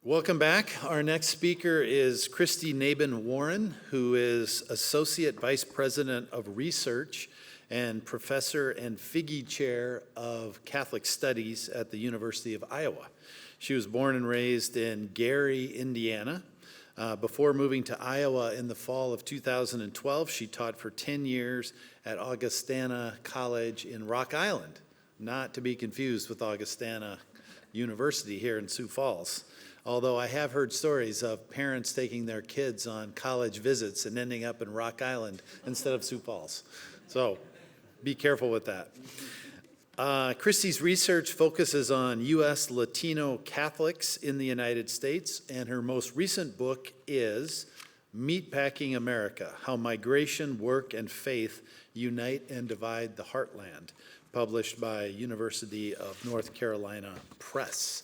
Welcome back. Our next speaker is Kristy Nabhan-Warren, who is Associate Vice President of Research and Professor and Figge Chair of Catholic Studies at the University of Iowa. She was born and raised in Gary, Indiana. Before moving to Iowa in the fall of 2012, she taught for 10 years at Augustana College in Rock Island, not to be confused with Augustana University here in Sioux Falls. Although I have heard stories of parents taking their kids on college visits and ending up in Rock Island instead of Sioux Falls. So be careful with that. Kristy's research focuses on U.S. Latino Catholics in the United States, and her most recent book is Meatpacking America: How Migration, Work, and Faith Unite and Divide the Heartland, published by University of North Carolina Press.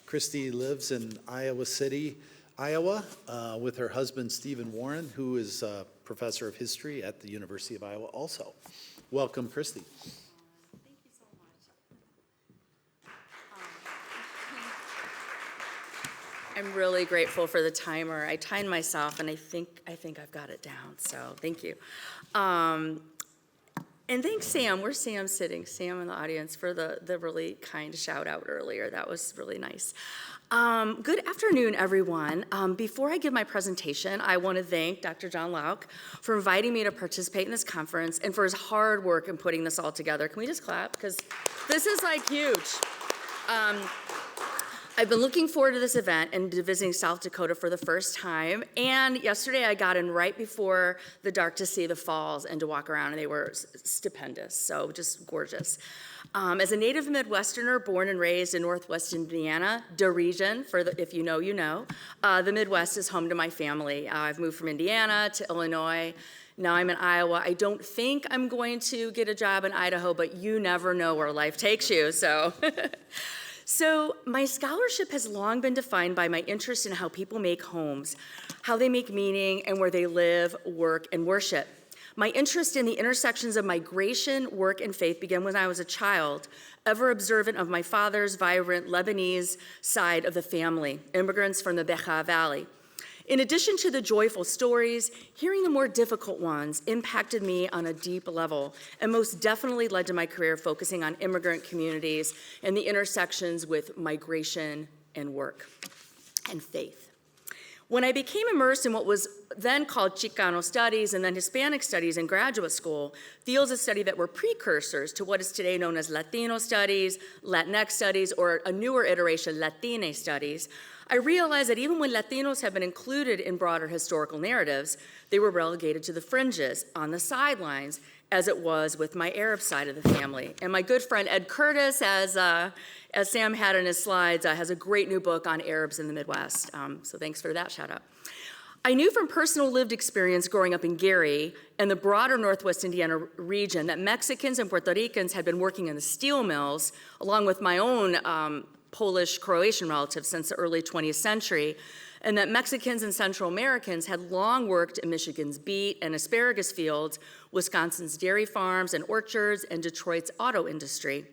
Kristy lives in Iowa City, Iowa, with her husband, Stephen Warren, who is a professor of history at the University of Iowa also. Welcome, Kristy. Thank you so much. I'm really grateful for the timer. I timed myself, and I think I've got it down, so thank you. And thanks, Sam. Where's Sam sitting? Sam in the audience for the really kind shout out earlier. That was really nice. Good afternoon, everyone. Before I give my presentation, I want to thank Dr. John Lauk for inviting me to participate in this conference and for his hard work in putting this all together. Can we just clap? Because this is like huge. I've been looking forward to this event and to visiting South Dakota for the first time. And yesterday I got in right before the dark to see the falls and to walk around, and they were stupendous, so just gorgeous. As a native Midwesterner born and raised in Northwest Indiana, the region, if you know, you know, the Midwest is home to my family. I've moved from Indiana to Illinois. Now I'm in Iowa. I don't think I'm going to get a job in Idaho, but you never know where life takes you, so. So my scholarship has long been defined by my interest in how people make homes, how they make meaning, and where they live, work, and worship. My interest in the intersections of migration, work, and faith began when I was a child, ever observant of my father's vibrant Lebanese side of the family, immigrants from the Bekaa Valley. In addition to the joyful stories, hearing the more difficult ones impacted me on a deep level and most definitely led to my career focusing on immigrant communities and the intersections with migration and work and faith. When I became immersed in what was then called Chicano studies and then Hispanic studies in graduate school, fields of study that were precursors to what is today known as Latino studies, Latinx studies, or a newer iteration, Latina studies, I realized that even when Latinos have been included in broader historical narratives, they were relegated to the fringes, on the sidelines, as it was with my Arab side of the family. And my good friend Ed Curtis, as Sam had in his slides, has a great new book on Arabs in the Midwest. So thanks for that shout out. I knew from personal lived experience growing up in Gary and the broader Northwest Indiana region that Mexicans and Puerto Ricans had been working in the steel mills, along with my own Polish, Croatian relatives since the early 20th century, and that Mexicans and Central Americans had long worked in Michigan's beet and asparagus fields, Wisconsin's dairy farms and orchards, and Detroit's auto industry.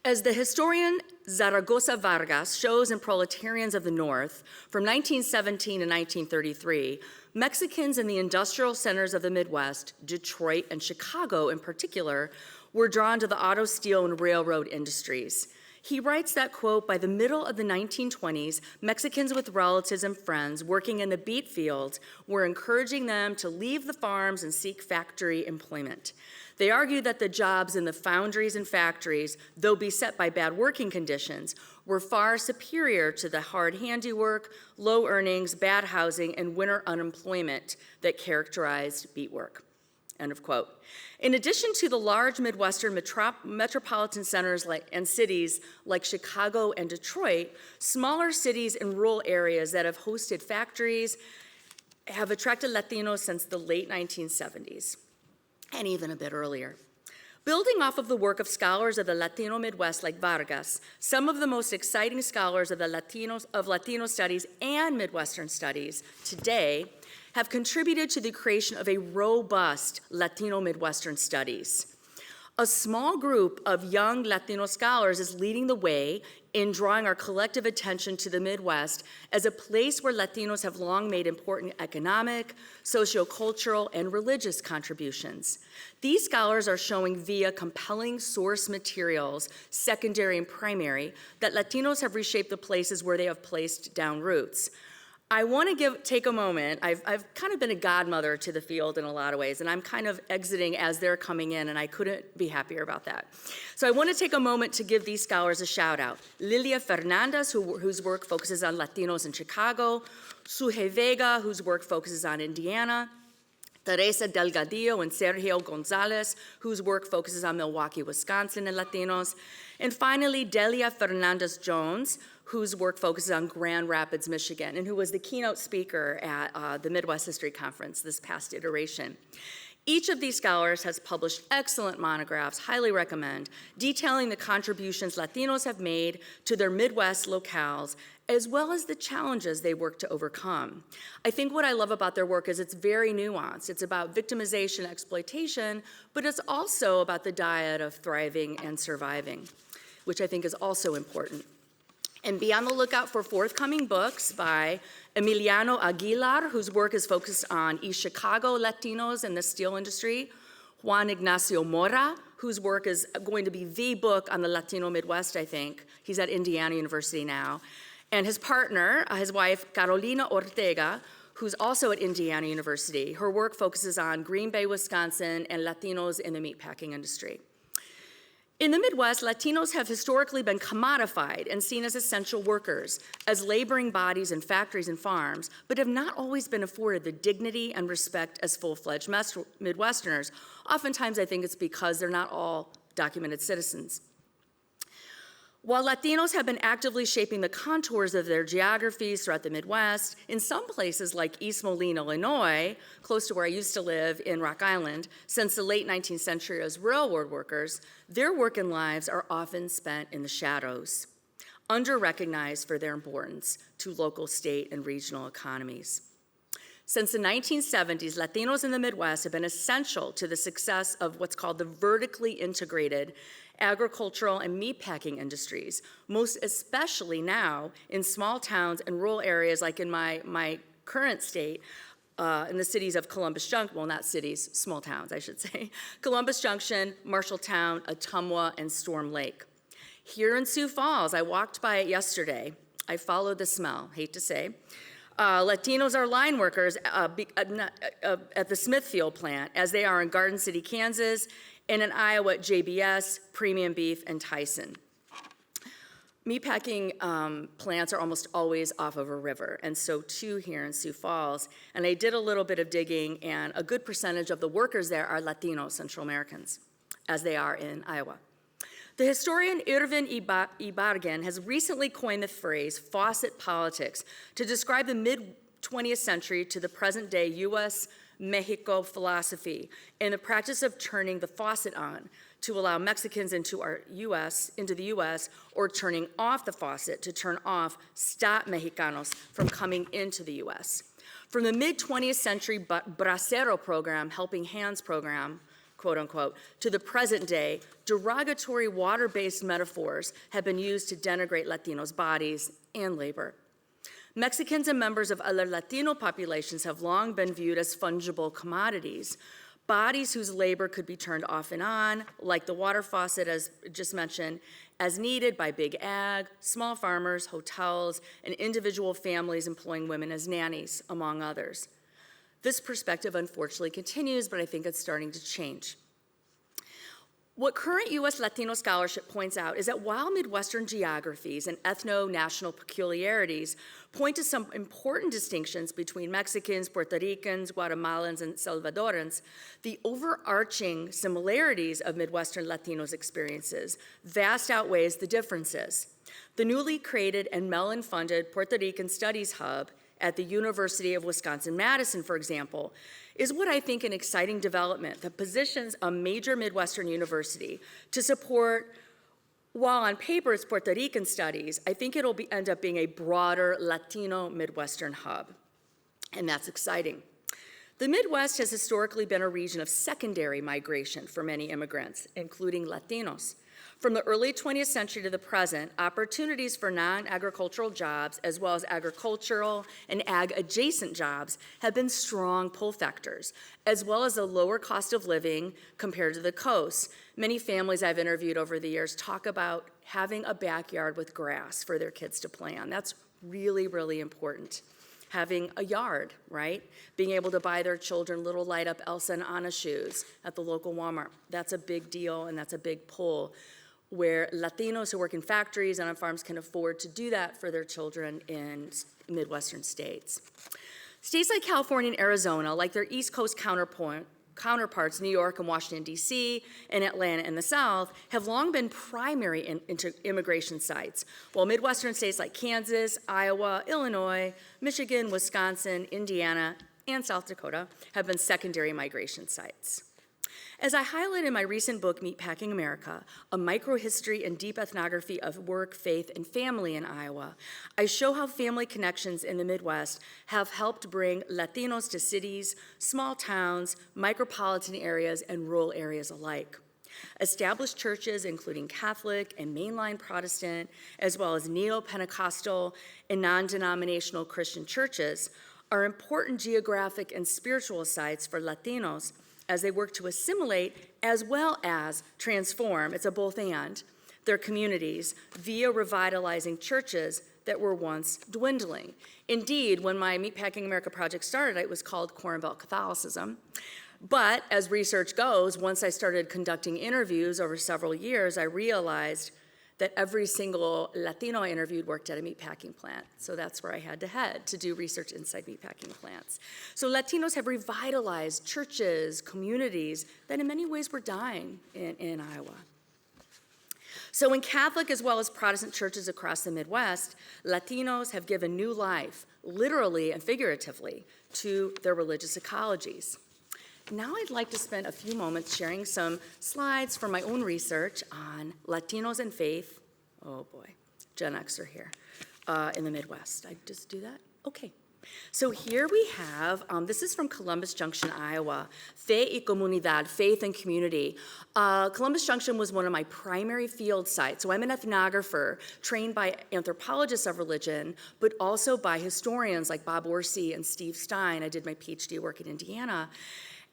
As the historian Zaragoza Vargas shows in Proletarians of the North, from 1917 to 1933, Mexicans in the industrial centers of the Midwest, Detroit and Chicago in particular, were drawn to the auto, steel, and railroad industries. He writes that, quote, by the middle of the 1920s, Mexicans with relatives and friends working in the beet fields were encouraging them to leave the farms and seek factory employment. They argued that the jobs in the foundries and factories, though beset by bad working conditions, were far superior to the hard handiwork, low earnings, bad housing, and winter unemployment that characterized beet work. End of quote. In addition to the large Midwestern metropolitan centers and cities like Chicago and Detroit, smaller cities and rural areas that have hosted factories have attracted Latinos since the late 1970s, and even a bit earlier. Building off of the work of scholars of the Latino Midwest like Vargas, some of the most exciting scholars of Latino studies and Midwestern studies today have contributed to the creation of a robust Latino Midwestern studies. A small group of young Latino scholars is leading the way in drawing our collective attention to the Midwest as a place where Latinos have long made important economic, sociocultural, and religious contributions. These scholars are showing via compelling source materials, secondary and primary, that Latinos have reshaped the places where they have placed down roots. I want to take a moment. I've kind of been a godmother to the field in a lot of ways, and I'm kind of exiting as they're coming in, and I couldn't be happier about that. So I want to take a moment to give these scholars a shout out. Lilia Fernandez, whose work focuses on Latinos in Chicago, Suje Vega, whose work focuses on Indiana, Teresa Delgadillo and Sergio Gonzalez, whose work focuses on Milwaukee, Wisconsin, and Latinos. And finally, Delia Fernandez-Jones, whose work focuses on Grand Rapids, Michigan, and who was the keynote speaker at the Midwest History Conference this past iteration. Each of these scholars has published excellent monographs, highly recommend, detailing the contributions Latinos have made to their Midwest locales, as well as the challenges they work to overcome. I think what I love about their work is it's very nuanced. It's about victimization, exploitation, but it's also about the diet of thriving and surviving, which I think is also important. And be on the lookout for forthcoming books by Emiliano Aguilar, whose work is focused on East Chicago Latinos in the steel industry, Juan Ignacio Mora, whose work is going to be the book on the Latino Midwest, I think. He's at Indiana University now. And his partner, his wife, Carolina Ortega, who's also at Indiana University. Her work focuses on Green Bay, Wisconsin, and Latinos in the meatpacking industry. In the Midwest, Latinos have historically been commodified and seen as essential workers, as laboring bodies in factories and farms, but have not always been afforded the dignity and respect as full-fledged Midwesterners. Oftentimes, I think it's because they're not all documented citizens. While Latinos have been actively shaping the contours of their geographies throughout the Midwest, in some places like East Moline, Illinois, close to where I used to live in Rock Island, since the late 19th century as railroad workers, their work and lives are often spent in the shadows, under-recognized for their importance to local, state, and regional economies. Since the 1970s, Latinos in the Midwest have been essential to the success of what's called the vertically integrated agricultural and meatpacking industries, most especially now in small towns and rural areas like in my current state, in the cities of Columbus Junction, well, not cities, small towns, I should say, Columbus Junction, Marshalltown, Ottumwa, and Storm Lake. Here in Sioux Falls, I walked by it yesterday. I followed the smell, hate to say. Latinos are line workers at the Smithfield plant, as they are in Garden City, Kansas, and in Iowa at JBS, Premium Beef, and Tyson. Meatpacking plants are almost always off of a river, and so too here in Sioux Falls. And I did a little bit of digging, and a good percentage of the workers there are Latino Central Americans, as they are in Iowa. The historian Irvin Ibarguen has recently coined the phrase faucet politics to describe the mid-20th century to the present-day U.S.-Mexico philosophy and the practice of turning the faucet on to allow Mexicans into the U.S., or turning off the faucet to turn off stop Mexicanos from coming into the U.S. From the mid-20th century Bracero program, Helping Hands program, quote unquote, to the present day, derogatory water-based metaphors have been used to denigrate Latinos' bodies and labor. Mexicans and members of other Latino populations have long been viewed as fungible commodities, bodies whose labor could be turned off and on, like the water faucet, as just mentioned, as needed by big ag, small farmers, hotels, and individual families employing women as nannies, among others. This perspective, unfortunately, continues, but I think it's starting to change. What current U.S. Latino scholarship points out is that while Midwestern geographies and ethno-national peculiarities point to some important distinctions between Mexicans, Puerto Ricans, Guatemalans, and Salvadorans, the overarching similarities of Midwestern Latinos' experiences vast outweighs the differences. The newly created and Mellon-funded Puerto Rican Studies Hub at the University of Wisconsin-Madison, for example, is what I think an exciting development that positions a major Midwestern university to support, while on paper it's Puerto Rican studies, I think it'll end up being a broader Latino Midwestern hub, and that's exciting. The Midwest has historically been a region of secondary migration for many immigrants, including Latinos. From the early 20th century to the present, opportunities for non-agricultural jobs, as well as agricultural and ag-adjacent jobs, have been strong pull factors, as well as a lower cost of living compared to the coast. Many families I've interviewed over the years talk about having a backyard with grass for their kids to play on. That's really, really important. Having a yard, right? Being able to buy their children little light-up Elsa and Anna shoes at the local Walmart. That's a big deal, and that's a big pull, where Latinos who work in factories and on farms can afford to do that for their children in Midwestern states. States like California and Arizona, like their East Coast counterparts, New York and Washington, D.C., and Atlanta in the South, have long been primary immigration sites, while Midwestern states like Kansas, Iowa, Illinois, Michigan, Wisconsin, Indiana, and South Dakota have been secondary migration sites. As I highlight in my recent book, Meatpacking America, a microhistory and deep ethnography of work, faith, and family in Iowa, I show how family connections in the Midwest have helped bring Latinos to cities, small towns, micropolitan areas, and rural areas alike. Established churches, including Catholic and mainline Protestant, as well as neo-Pentecostal and non-denominational Christian churches, are important geographic and spiritual sites for Latinos as they work to assimilate as well as transform, it's a both and, their communities via revitalizing churches that were once dwindling. Indeed, when my Meatpacking America project started, it was called Corn Belt Catholicism. But as research goes, once I started conducting interviews over several years, I realized that every single Latino I interviewed worked at a meatpacking plant. So that's where I had to head to do research inside meatpacking plants. So Latinos have revitalized churches, communities that in many ways were dying in Iowa. So in Catholic as well as Protestant churches across the Midwest, Latinos have given new life, literally and figuratively, to their religious ecologies. Now I'd like to spend a few moments sharing some slides from my own research on Latinos and faith. Oh boy, Gen Xer here in the Midwest. I just do that? Okay. So here we have, this is from Columbus Junction, Iowa, Fe y Comunidad, faith and community. Columbus Junction was one of my primary field sites. So I'm an ethnographer trained by anthropologists of religion, but also by historians like Bob Orsi and Steve Stein. I did my PhD work in Indiana.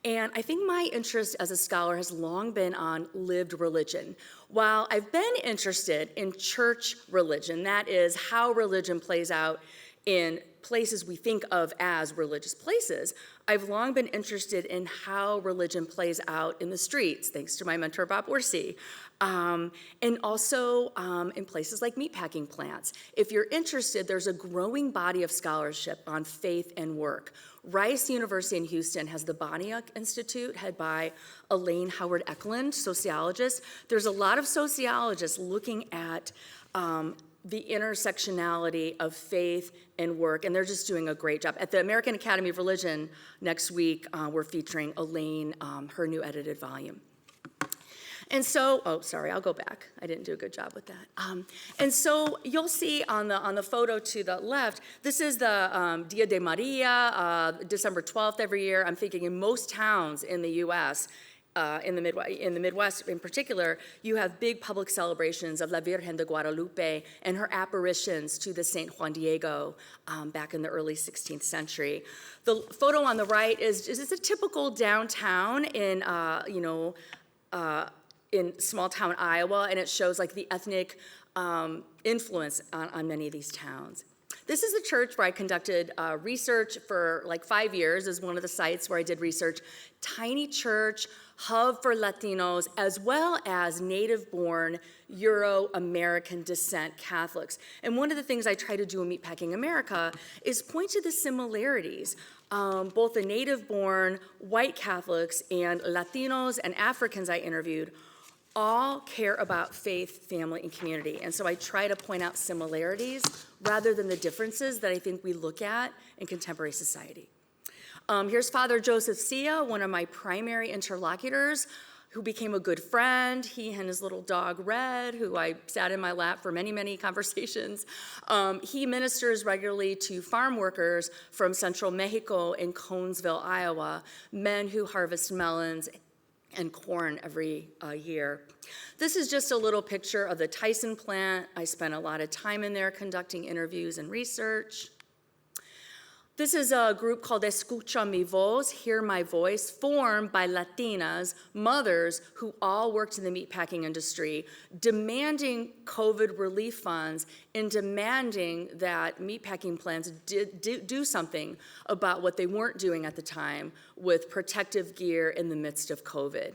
And I think my interest as a scholar has long been on lived religion. While I've been interested in church religion, that is how religion plays out in places we think of as religious places, I've long been interested in how religion plays out in the streets, thanks to my mentor, Bob Orsi, and also in places like meatpacking plants. If you're interested, there's a growing body of scholarship on faith and work. Rice University in Houston has the Brodnax Institute, headed by Elaine Howard Eklund, sociologist. There's a lot of sociologists looking at the intersectionality of faith and work, and they're just doing a great job. At the American Academy of Religion next week, we're featuring Elaine, her new edited volume. And so, oh, sorry, I'll go back. I didn't do a good job with that. And so you'll see on the photo to the left, this is the Dia de Maria, December 12th every year. I'm thinking in most towns in the U.S., in the Midwest in particular, you have big public celebrations of La Virgen de Guadalupe and her apparitions to the Saint Juan Diego back in the early 16th century. The photo on the right is a typical downtown in, in small town Iowa, and it shows like the ethnic influence on many of these towns. This is a church where I conducted research for like 5 years, is one of the sites where I did research. Tiny church, hub for Latinos, as well as native-born Euro-American descent Catholics. And one of the things I try to do in Meatpacking America is point to the similarities. Both the native-born white Catholics and Latinos and Africans I interviewed all care about faith, family, and community. And so I try to point out similarities rather than the differences that I think we look at in contemporary society. Here's Father Joseph Sia, one of my primary interlocutors, who became a good friend. He and his little dog, Red, who I sat in my lap for many, many conversations. He ministers regularly to farm workers from central Mexico in Conesville, Iowa, men who harvest melons and corn every year. This is just a little picture of the Tyson plant. I spent a lot of time in there conducting interviews and research. This is a group called Escucha Mi Voz, Hear My Voice, formed by Latinas, mothers who all worked in the meatpacking industry, demanding COVID relief funds and demanding that meatpacking plants do something about what they weren't doing at the time with protective gear in the midst of COVID.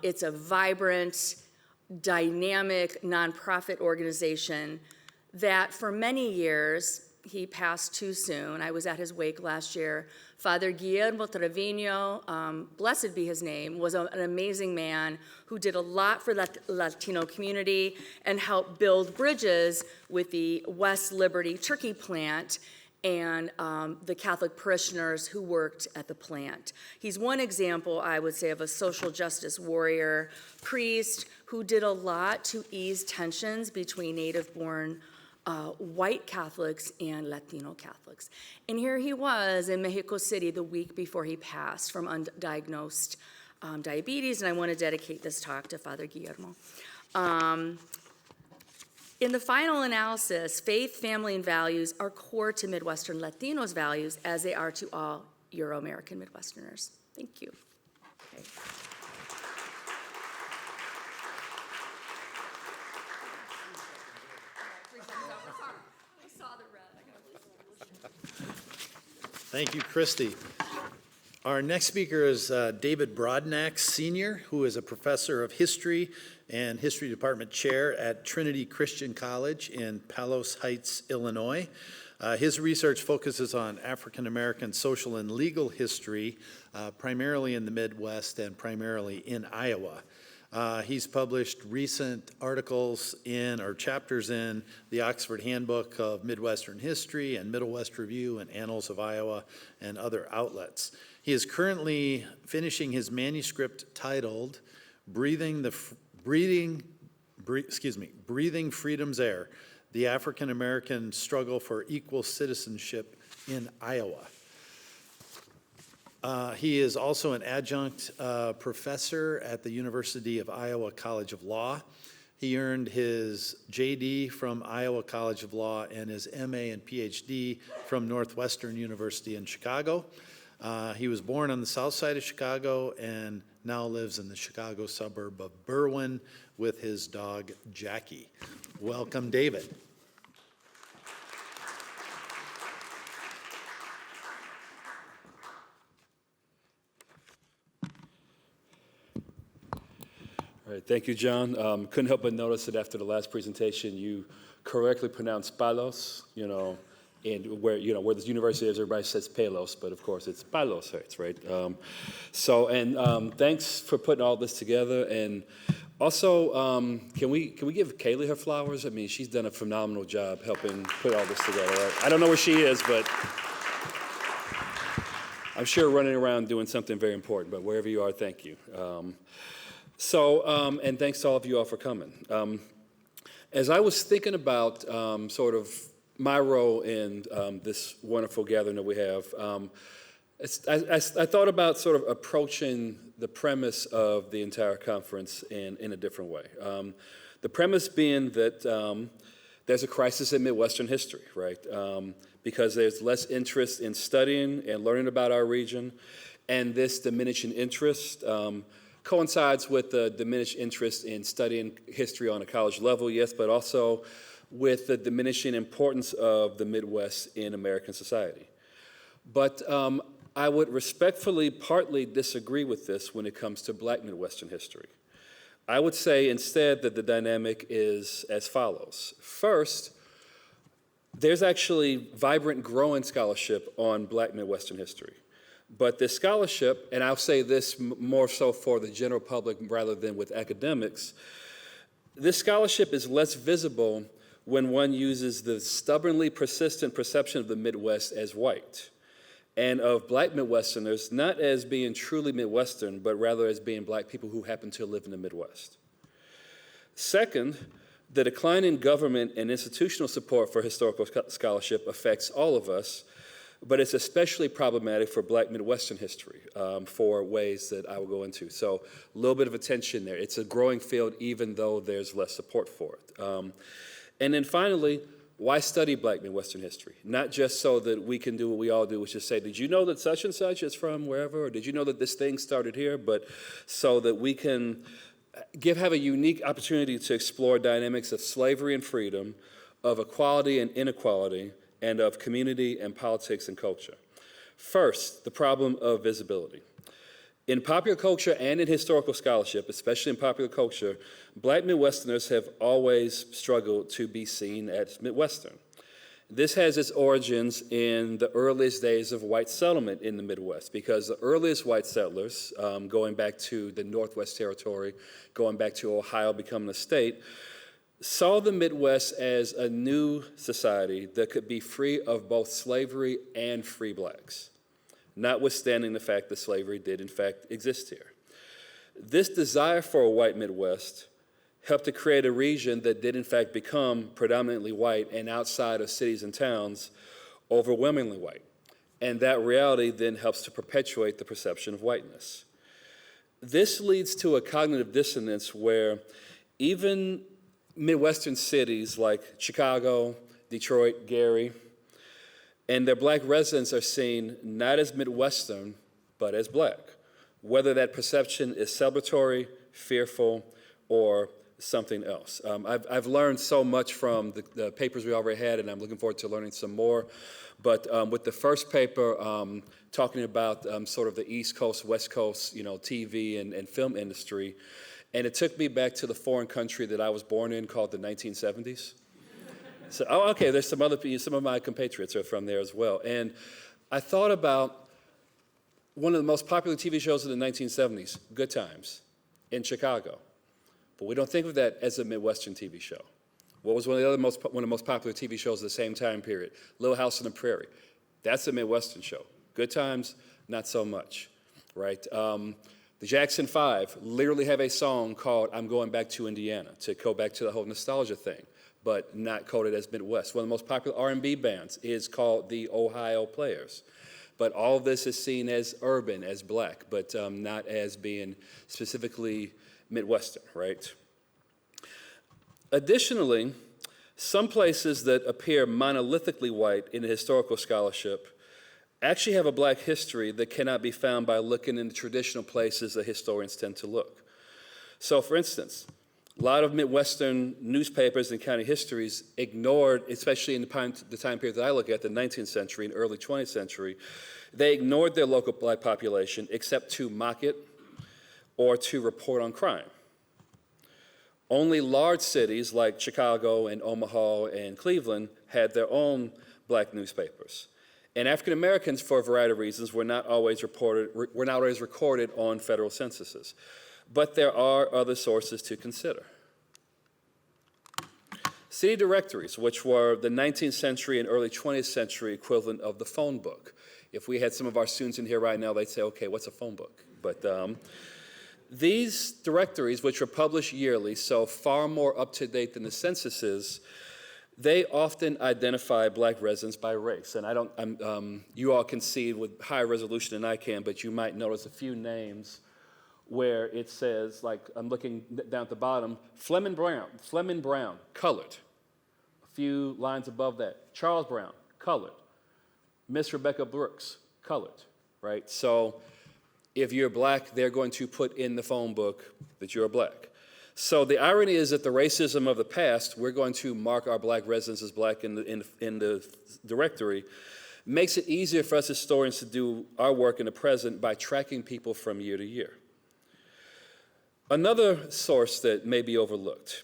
It's a vibrant, dynamic nonprofit organization that for many years, he passed too soon. I was at his wake last year. Father Guillermo Trevino, blessed be his name, was an amazing man who did a lot for the Latino community and helped build bridges with the West Liberty turkey plant and the Catholic parishioners who worked at the plant. He's one example, I would say, of a social justice warrior, priest who did a lot to ease tensions between native-born white Catholics and Latino Catholics. And here he was in Mexico City the week before he passed from undiagnosed diabetes, and I want to dedicate this talk to Father Guillermo. In the final analysis, faith, family, and values are core to Midwestern Latinos' values as they are to all Euro-American Midwesterners. Thank you. Okay. Thank you, Kristy. Our next speaker is David Brodnax, Sr., who is a professor of history and history department chair at Trinity Christian College in Palos Heights, Illinois. His research focuses on African American social and legal history, primarily in the Midwest and primarily in Iowa. He's published recent articles or chapters in the Oxford Handbook of Midwestern History and Middle West Review and Annals of Iowa and other outlets. He is currently finishing his manuscript titled Breathing Freedom's Air, the African American Struggle for Equal Citizenship in Iowa. He is also an adjunct professor at the University of Iowa College of Law. He earned his JD from Iowa College of Law and his MA and PhD from Northwestern University in Chicago. He was born on the south side of Chicago and now lives in the Chicago suburb of Berwyn with his dog, Jackie. Welcome, David. All right, thank you, John. Couldn't help but notice that after the last presentation, you correctly pronounced Palos, and where the university is, everybody says Palos, but of course it's Palos Heights, right? Thanks for putting all this together. And also, can we give Kaylee her flowers? I mean, she's done a phenomenal job helping put all this together, right? I don't know where she is, but I'm sure running around doing something very important, but wherever you are, thank you. And thanks to all of you all for coming. As I was thinking about sort of my role in this wonderful gathering that we have, I thought about sort of approaching the premise of the entire conference in a different way. The premise being that there's a crisis in Midwestern history, right? Because there's less interest in studying and learning about our region, and this diminishing interest coincides with the diminished interest in studying history on a college level, yes, but also with the diminishing importance of the Midwest in American society. But I would respectfully partly disagree with this when it comes to Black Midwestern history. I would say instead that the dynamic is as follows. First, there's actually vibrant, growing scholarship on Black Midwestern history. But this scholarship, and I'll say this more so for the general public rather than with academics, this scholarship is less visible when one uses the stubbornly persistent perception of the Midwest as white, and of Black Midwesterners not as being truly Midwestern, but rather as being Black people who happen to live in the Midwest. Second, the decline in government and institutional support for historical scholarship affects all of us, but it's especially problematic for Black Midwestern history for ways that I will go into. So a little bit of attention there. It's a growing field even though there's less support for it. And then finally, why study Black Midwestern history? Not just so that we can do what we all do, which is say, did you know that such and such is from wherever? Or did you know that this thing started here? But so that we can have a unique opportunity to explore dynamics of slavery and freedom, of equality and inequality, and of community and politics and culture. First, the problem of visibility. In popular culture and in historical scholarship, especially in popular culture, Black Midwesterners have always struggled to be seen as Midwestern. This has its origins in the earliest days of white settlement in the Midwest, because the earliest white settlers, going back to the Northwest Territory, going back to Ohio becoming a state, saw the Midwest as a new society that could be free of both slavery and free blacks, notwithstanding the fact that slavery did in fact exist here. This desire for a white Midwest helped to create a region that did in fact become predominantly white, and outside of cities and towns, overwhelmingly white. And that reality then helps to perpetuate the perception of whiteness. This leads to a cognitive dissonance where even Midwestern cities like Chicago, Detroit, Gary, and their Black residents are seen not as Midwestern, but as Black, whether that perception is celebratory, fearful, or something else. I've learned so much from the papers we already had, and I'm looking forward to learning some more. But with the first paper, talking about sort of the East Coast, West Coast, TV and film industry, and it took me back to the foreign country that I was born in called the 1970s. So, okay, there's some of my compatriots are from there as well. And I thought about one of the most popular TV shows in the 1970s, Good Times, in Chicago. But we don't think of that as a Midwestern TV show. What was one of the most popular TV shows of the same time period? Little House on the Prairie. That's a Midwestern show. Good Times, not so much, right? The Jackson 5 literally have a song called I'm Going Back to Indiana, to go back to the whole nostalgia thing, but not coded as Midwest. One of the most popular R&B bands is called the Ohio Players. But all of this is seen as urban, as Black, but not as being specifically Midwestern, right? Additionally, some places that appear monolithically white in historical scholarship actually have a Black history that cannot be found by looking in the traditional places that historians tend to look. So, for instance, a lot of Midwestern newspapers and county histories ignored, especially in the time period that I look at, the 19th century and early 20th century, they ignored their local Black population except to mock it or to report on crime. Only large cities like Chicago and Omaha and Cleveland had their own Black newspapers. And African Americans, for a variety of reasons, were not always recorded on federal censuses. But there are other sources to consider. City directories, which were the 19th century and early 20th century equivalent of the phone book. If we had some of our students in here right now, they'd say, okay, what's a phone book? But these directories, which were published yearly, so far more up-to-date than the censuses, they often identify Black residents by race. And you all can see with higher resolution than I can, but you might notice a few names where it says, like I'm looking down at the bottom, Fleming Brown, colored. A few lines above that, Charles Brown, colored. Miss Rebecca Brooks, colored, right? So if you're Black, they're going to put in the phone book that you're Black. So the irony is that the racism of the past, we're going to mark our Black residents as Black in the directory, makes it easier for us historians to do our work in the present by tracking people from year to year. Another source that may be overlooked.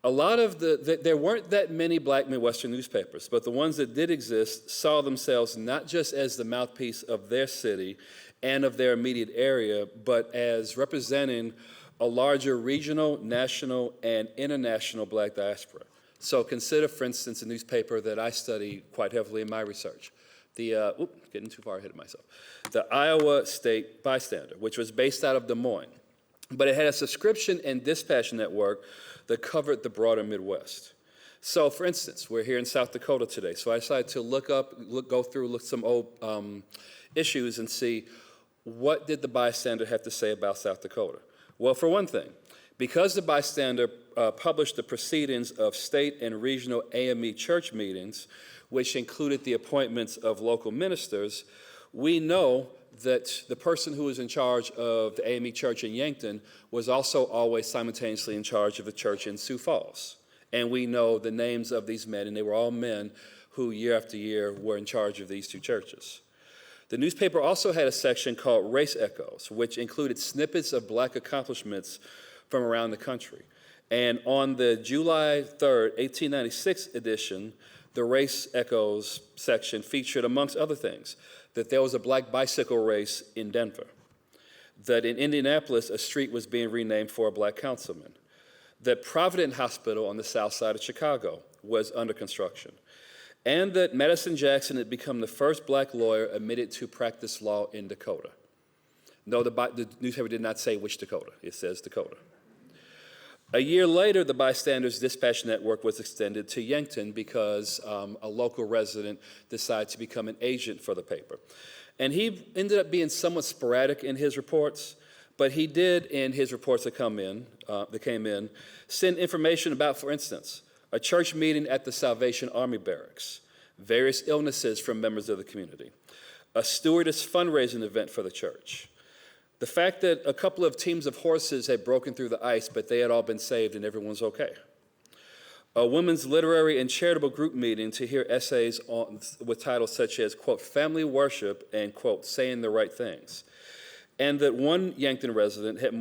There weren't that many Black Midwestern newspapers, but the ones that did exist saw themselves not just as the mouthpiece of their city and of their immediate area, but as representing a larger regional, national, and international Black diaspora. So consider, for instance, a newspaper that I study quite heavily in my research, getting too far ahead of myself, the Iowa State Bystander, which was based out of Des Moines. But it had a subscription and dispatch network that covered the broader Midwest. So, for instance, we're here in South Dakota today. So I decided to go through some old issues and see what did the bystander have to say about South Dakota. Well, for one thing, because the bystander published the proceedings of state and regional AME church meetings, which included the appointments of local ministers, we know that the person who was in charge of the AME church in Yankton was also always simultaneously in charge of the church in Sioux Falls. And we know the names of these men, and they were all men who year after year were in charge of these two churches. The newspaper also had a section called Race Echoes, which included snippets of black accomplishments from around the country. And on the July 3rd, 1896 edition, the Race Echoes section featured, amongst other things, that there was a black bicycle race in Denver, that in Indianapolis, a street was being renamed for a black councilman, that Providence Hospital on the south side of Chicago was under construction, and that Madison Jackson had become the first black lawyer admitted to practice law in Dakota. No, the newspaper did not say which Dakota. It says Dakota. A year later, the Bystanders Dispatch Network was extended to Yankton because a local resident decided to become an agent for the paper. And he ended up being somewhat sporadic in his reports, but he did, in his reports that came in, send information about, for instance, a church meeting at the Salvation Army Barracks, various illnesses from members of the community, a stewardess fundraising event for the church, the fact that a couple of teams of horses had broken through the ice, but they had all been saved and everyone's okay. A women's literary and charitable group meeting to hear essays with titles such as, quote, family worship and, quote, saying the right things. And that one Yankton resident had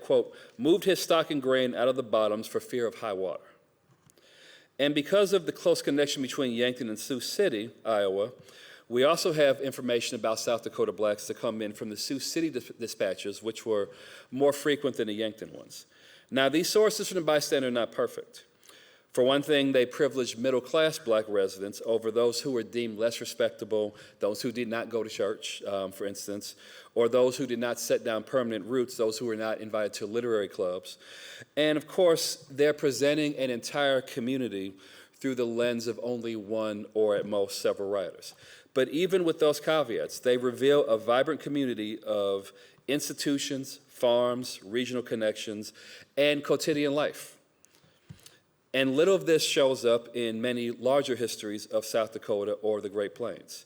quote, moved his stock and grain out of the bottoms for fear of high water. And because of the close connection between Yankton and Sioux City, Iowa, we also have information about South Dakota blacks that come in from the Sioux City dispatches, which were more frequent than the Yankton ones. Now, these sources from the Bystander are not perfect. For one thing, they privileged middle-class black residents over those who were deemed less respectable, those who did not go to church, for instance, or those who did not set down permanent roots, those who were not invited to literary clubs. And of course, they're presenting an entire community through the lens of only one or at most several writers. But even with those caveats, they reveal a vibrant community of institutions, farms, regional connections, and quotidian life. And little of this shows up in many larger histories of South Dakota or the Great Plains,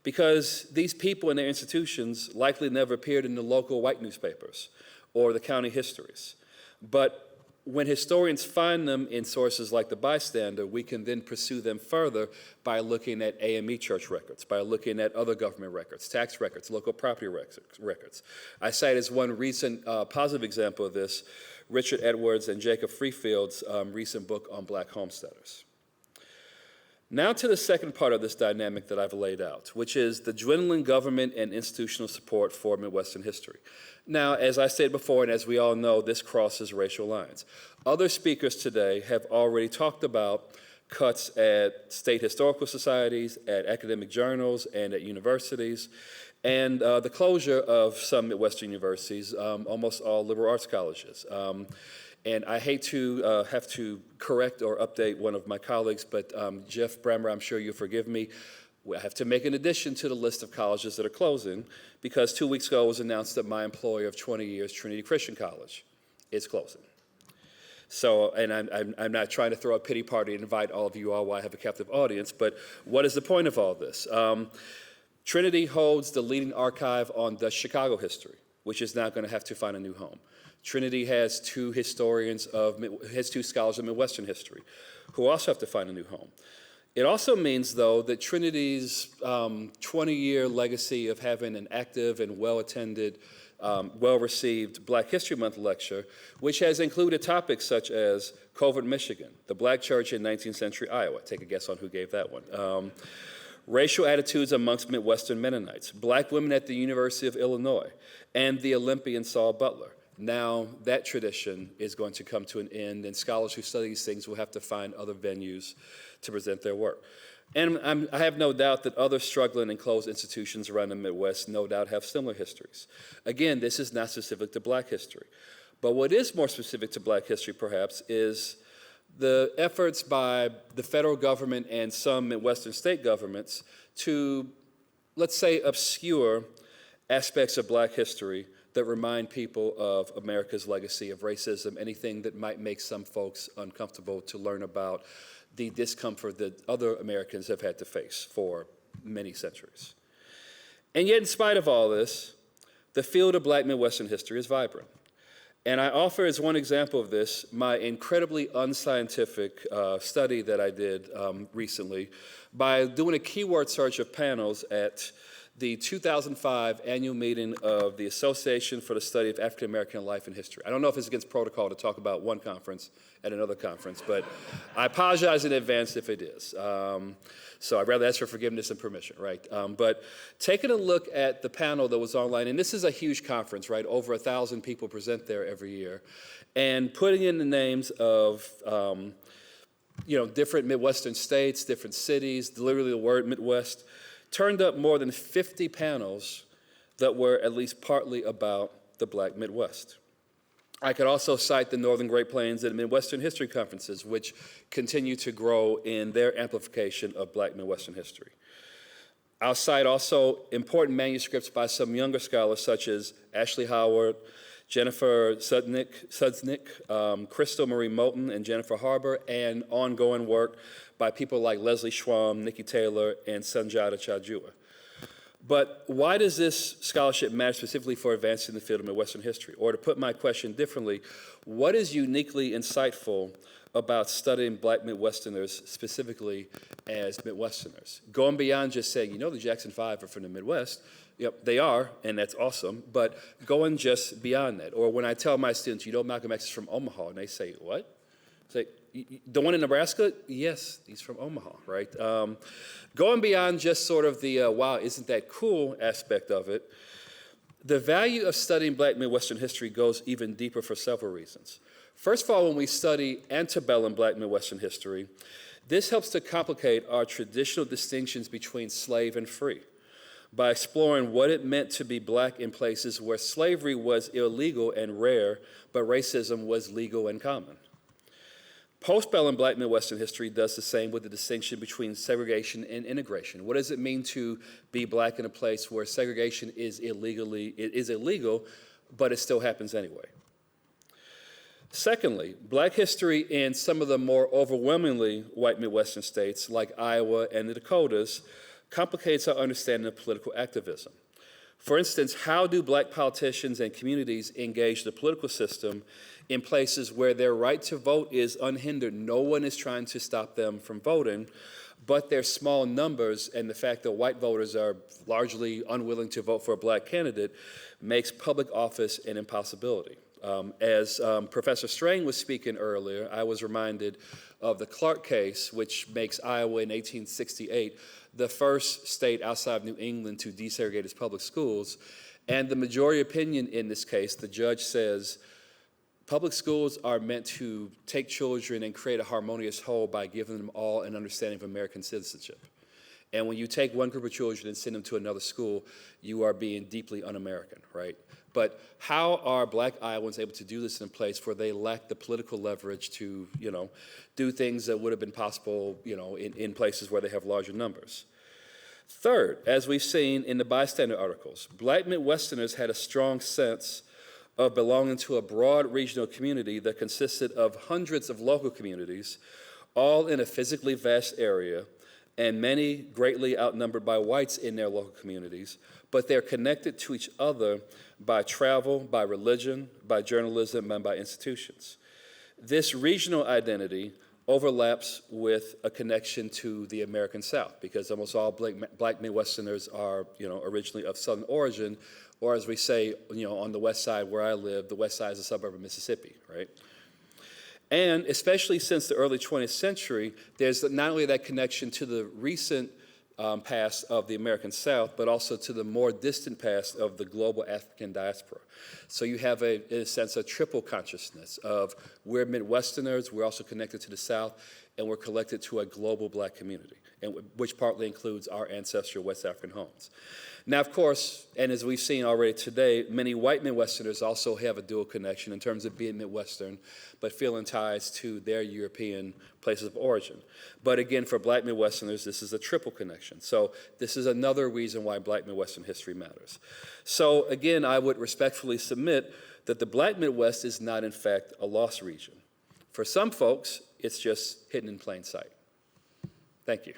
because these people and their institutions likely never appeared in the local white newspapers or the county histories. But when historians find them in sources like the Bystander, we can then pursue them further by looking at AME church records, by looking at other government records, tax records, local property records. I cite as one recent positive example of this, Richard Edwards and Jacob Freefield's recent book on black homesteaders. Now to the second part of this dynamic that I've laid out, which is the dwindling government and institutional support for Midwestern history. Now, as I said before, and as we all know, this crosses racial lines. Other speakers today have already talked about cuts at state historical societies, at academic journals, and at universities, and the closure of some Midwestern universities, almost all liberal arts colleges. And I hate to have to correct or update one of my colleagues, but Jeff Brammer, I'm sure you'll forgive me, I have to make an addition to the list of colleges that are closing, because 2 weeks ago it was announced that my employer of 20 years, Trinity Christian College, is closing. So, and I'm not trying to throw a pity party and invite all of you all while I have a captive audience, but what is the point of all this? Trinity holds the leading archive on Dutch Chicago history, which is now going to have to find a new home. Trinity has two scholars of Midwestern history who also have to find a new home. It also means, though, that Trinity's 20-year legacy of having an active and well-attended, well-received Black History Month lecture, which has included topics such as Covert, Michigan, the Black Church in 19th century Iowa. Take a guess on who gave that one. Racial attitudes amongst Midwestern Mennonites, Black women at the University of Illinois, and the Olympian Saul Butler. Now that tradition is going to come to an end, and scholars who study these things will have to find other venues to present their work. And I have no doubt that other struggling and closed institutions around the Midwest no doubt have similar histories. Again, this is not specific to Black history. But what is more specific to Black history, perhaps, is the efforts by the federal government and some Midwestern state governments to, let's say, obscure aspects of Black history that remind people of America's legacy of racism, anything that might make some folks uncomfortable to learn about the discomfort that other Americans have had to face for many centuries. And yet, in spite of all this, the field of Black Midwestern history is vibrant. And I offer as one example of this my incredibly unscientific study that I did recently by doing a keyword search of panels at the 2005 annual meeting of the Association for the Study of African American Life and History. I don't know if it's against protocol to talk about one conference at another conference, but I apologize in advance if it is. So I'd rather ask for forgiveness and permission, right? But taking a look at the panel that was online, and this is a huge conference, right? Over 1,000 people present there every year, and putting in the names of different Midwestern states, different cities, literally the word Midwest, turned up more than 50 panels that were at least partly about the Black Midwest. I could also cite the Northern Great Plains and Midwestern History Conferences, which continue to grow in their amplification of Black Midwestern history. I'll cite also important manuscripts by some younger scholars such as Ashley Howard, Jennifer Sudsnick, Crystal Marie Moulton, and Jennifer Harbour, and ongoing work by people like Leslie Schwam, Nikki Taylor, and Sanjata Chajua. But why does this scholarship matter specifically for advancing the field of Midwestern history? Or to put my question differently, what is uniquely insightful about studying Black Midwesterners specifically as Midwesterners? Going beyond just saying, the Jackson Five are from the Midwest. Yep, they are, and that's awesome, but going just beyond that. Or when I tell my students, Malcolm X is from Omaha, and they say, what? Say, the one in Nebraska? Yes, he's from Omaha, right? Going beyond just sort of the, wow, isn't that cool aspect of it, the value of studying Black Midwestern history goes even deeper for several reasons. First of all, when we study antebellum Black Midwestern history, this helps to complicate our traditional distinctions between slave and free by exploring what it meant to be Black in places where slavery was illegal and rare, but racism was legal and common. Postbellum Black Midwestern history does the same with the distinction between segregation and integration. What does it mean to be Black in a place where segregation is illegal, but it still happens anyway? Secondly, Black history in some of the more overwhelmingly white Midwestern states, like Iowa and the Dakotas, complicates our understanding of political activism. For instance, how do Black politicians and communities engage the political system in places where their right to vote is unhindered? No one is trying to stop them from voting, but their small numbers and the fact that white voters are largely unwilling to vote for a Black candidate makes public office an impossibility. As Professor Strang was speaking earlier, I was reminded of the Clark case, which makes Iowa in 1868 the first state outside of New England to desegregate its public schools. And the majority opinion in this case, the judge says, public schools are meant to take children and create a harmonious whole by giving them all an understanding of American citizenship. And when you take one group of children and send them to another school, you are being deeply un-American, right? But how are Black Iowans able to do this in a place where they lack the political leverage to, do things that would have been possible, in places where they have larger numbers? Third, as we've seen in the bystander articles, Black Midwesterners had a strong sense of belonging to a broad regional community that consisted of hundreds of local communities, all in a physically vast area, and many greatly outnumbered by whites in their local communities, but they're connected to each other by travel, by religion, by journalism, and by institutions. This regional identity overlaps with a connection to the American South, because almost all Black Midwesterners are, originally of Southern origin, or as we say, on the west side where I live, the west side is a suburb of Mississippi, right? And especially since the early 20th century, there's not only that connection to the recent past of the American South, but also to the more distant past of the global African diaspora. So you have, in a sense, a triple consciousness of we're Midwesterners, we're also connected to the South, and we're connected to a global Black community. and which partly includes our ancestral West African homes. Now, of course, and as we've seen already today, many white Midwesterners also have a dual connection in terms of being Midwestern, but feeling ties to their European places of origin. But again, for Black Midwesterners, this is a triple connection. So this is another reason why Black Midwestern history matters. So again, I would respectfully submit that the Black Midwest is not, in fact, a lost region. For some folks, it's just hidden in plain sight. Thank you.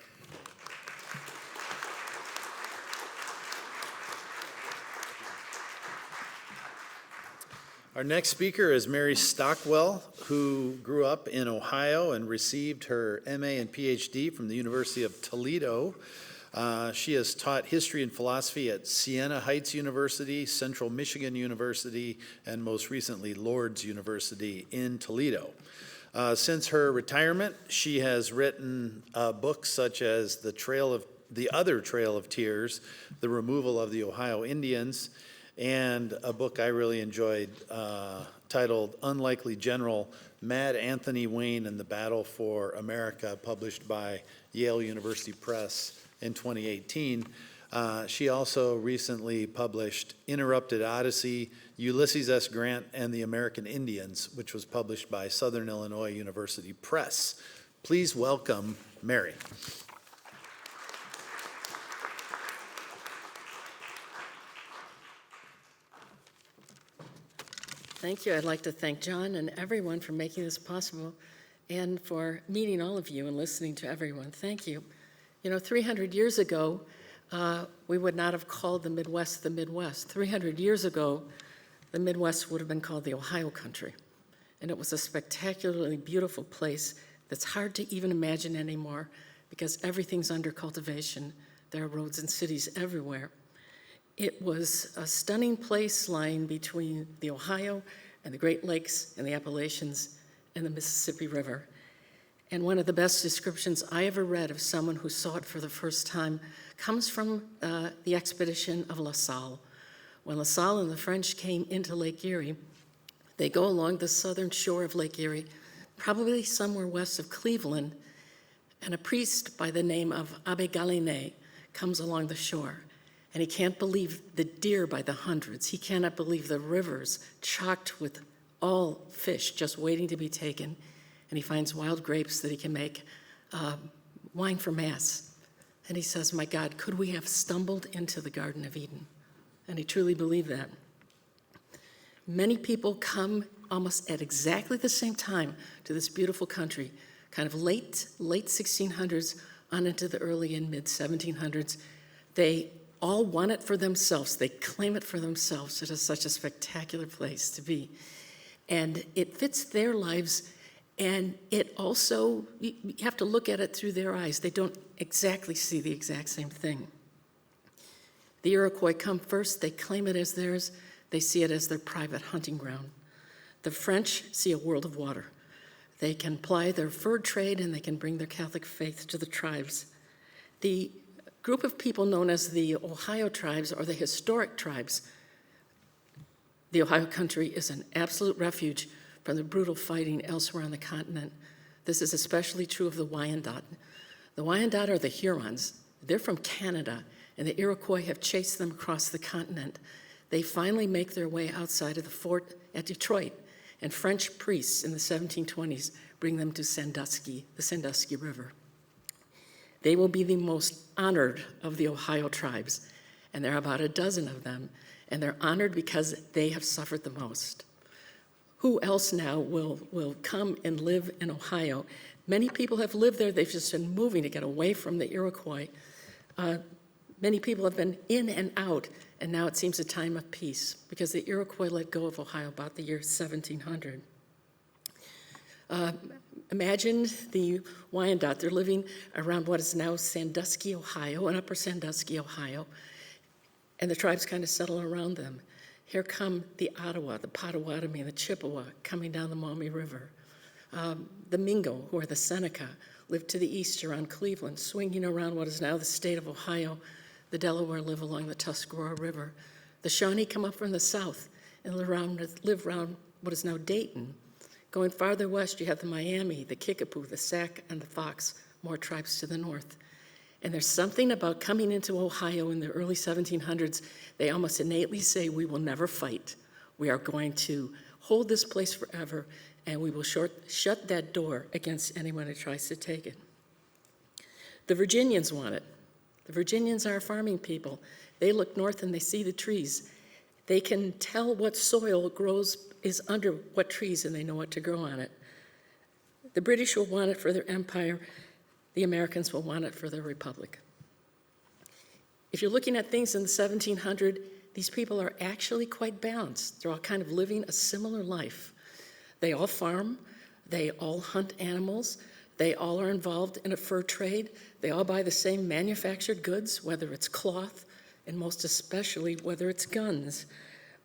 Our next speaker is Mary Stockwell, who grew up in Ohio and received her MA and PhD from the University of Toledo. She has taught history and philosophy at Siena Heights University, Central Michigan University, and most recently Lourdes University in Toledo. Since her retirement, she has written books such as The Other Trail of Tears, The Removal of the Ohio Indians, and a book I really enjoyed titled Unlikely General, Mad Anthony Wayne and the Battle for America, published by Yale University Press in 2018. She also recently published Interrupted Odyssey, Ulysses S. Grant and the American Indians, which was published by Southern Illinois University Press. Please welcome Mary. Thank you. I'd like to thank John and everyone for making this possible and for meeting all of you and listening to everyone. Thank you. You know, 300 years ago, we would not have called the Midwest the Midwest. 300 years ago, the Midwest would have been called the Ohio country. And it was a spectacularly beautiful place that's hard to even imagine anymore because everything's under cultivation. There are roads and cities everywhere. It was a stunning place lying between the Ohio and the Great Lakes and the Appalachians and the Mississippi River. And one of the best descriptions I ever read of someone who saw it for the first time comes from the expedition of La Salle. When La Salle and the French came into Lake Erie, they go along the southern shore of Lake Erie, probably somewhere west of Cleveland, and a priest by the name of Abbé Galinet comes along the shore. And he can't believe the deer by the hundreds. He cannot believe the rivers chocked with all fish just waiting to be taken. And he finds wild grapes that he can make wine for Mass. And he says, my God, could we have stumbled into the Garden of Eden? And he truly believed that. Many people come almost at exactly the same time to this beautiful country, kind of late 1600s on into the early and mid 1700s. They all want it for themselves. They claim it for themselves. It is such a spectacular place to be. And it fits their lives, and it also, you have to look at it through their eyes. They don't exactly see the exact same thing. The Iroquois come first. They claim it as theirs. They see it as their private hunting ground. The French see a world of water. They can ply their fur trade, and they can bring their Catholic faith to the tribes. The group of people known as the Ohio tribes, or the historic tribes, the Ohio country is an absolute refuge from the brutal fighting elsewhere on the continent. This is especially true of the Wyandot. The Wyandot are the Hurons. They're from Canada, and the Iroquois have chased them across the continent. They finally make their way outside of the fort at Detroit, and French priests in the 1720s bring them to Sandusky, the Sandusky River. They will be the most honored of the Ohio tribes, and there are about a dozen of them, and they're honored because they have suffered the most. Who else now will come and live in Ohio? Many people have lived there. They've just been moving to get away from the Iroquois. Many people have been in and out, and now it seems a time of peace because the Iroquois let go of Ohio about the year 1700. Imagine the Wyandot. They're living around what is now Sandusky, Ohio, and Upper Sandusky, Ohio, and the tribes kind of settle around them. Here come the Ottawa, the Potawatomi, the Chippewa coming down the Maumee River. The Mingo, who are the Seneca, live to the east around Cleveland, swinging around what is now the state of Ohio. The Delaware live along the Tuscarora River. The Shawnee come up from the south and live around what is now Dayton. Going farther west, you have the Miami, the Kickapoo, the Sac, and the Fox, more tribes to the north. And there's something about coming into Ohio in the early 1700s, they almost innately say, we will never fight. We are going to hold this place forever, and we will shut that door against anyone who tries to take it. The Virginians want it. The Virginians are farming people. They look north and they see the trees. They can tell what soil is under what trees, and they know what to grow on it. The British will want it for their empire. The Americans will want it for their republic. If you're looking at things in the 1700s, these people are actually quite balanced. They're all kind of living a similar life. They all farm. They all hunt animals. They all are involved in a fur trade. They all buy the same manufactured goods, whether it's cloth, and most especially whether it's guns.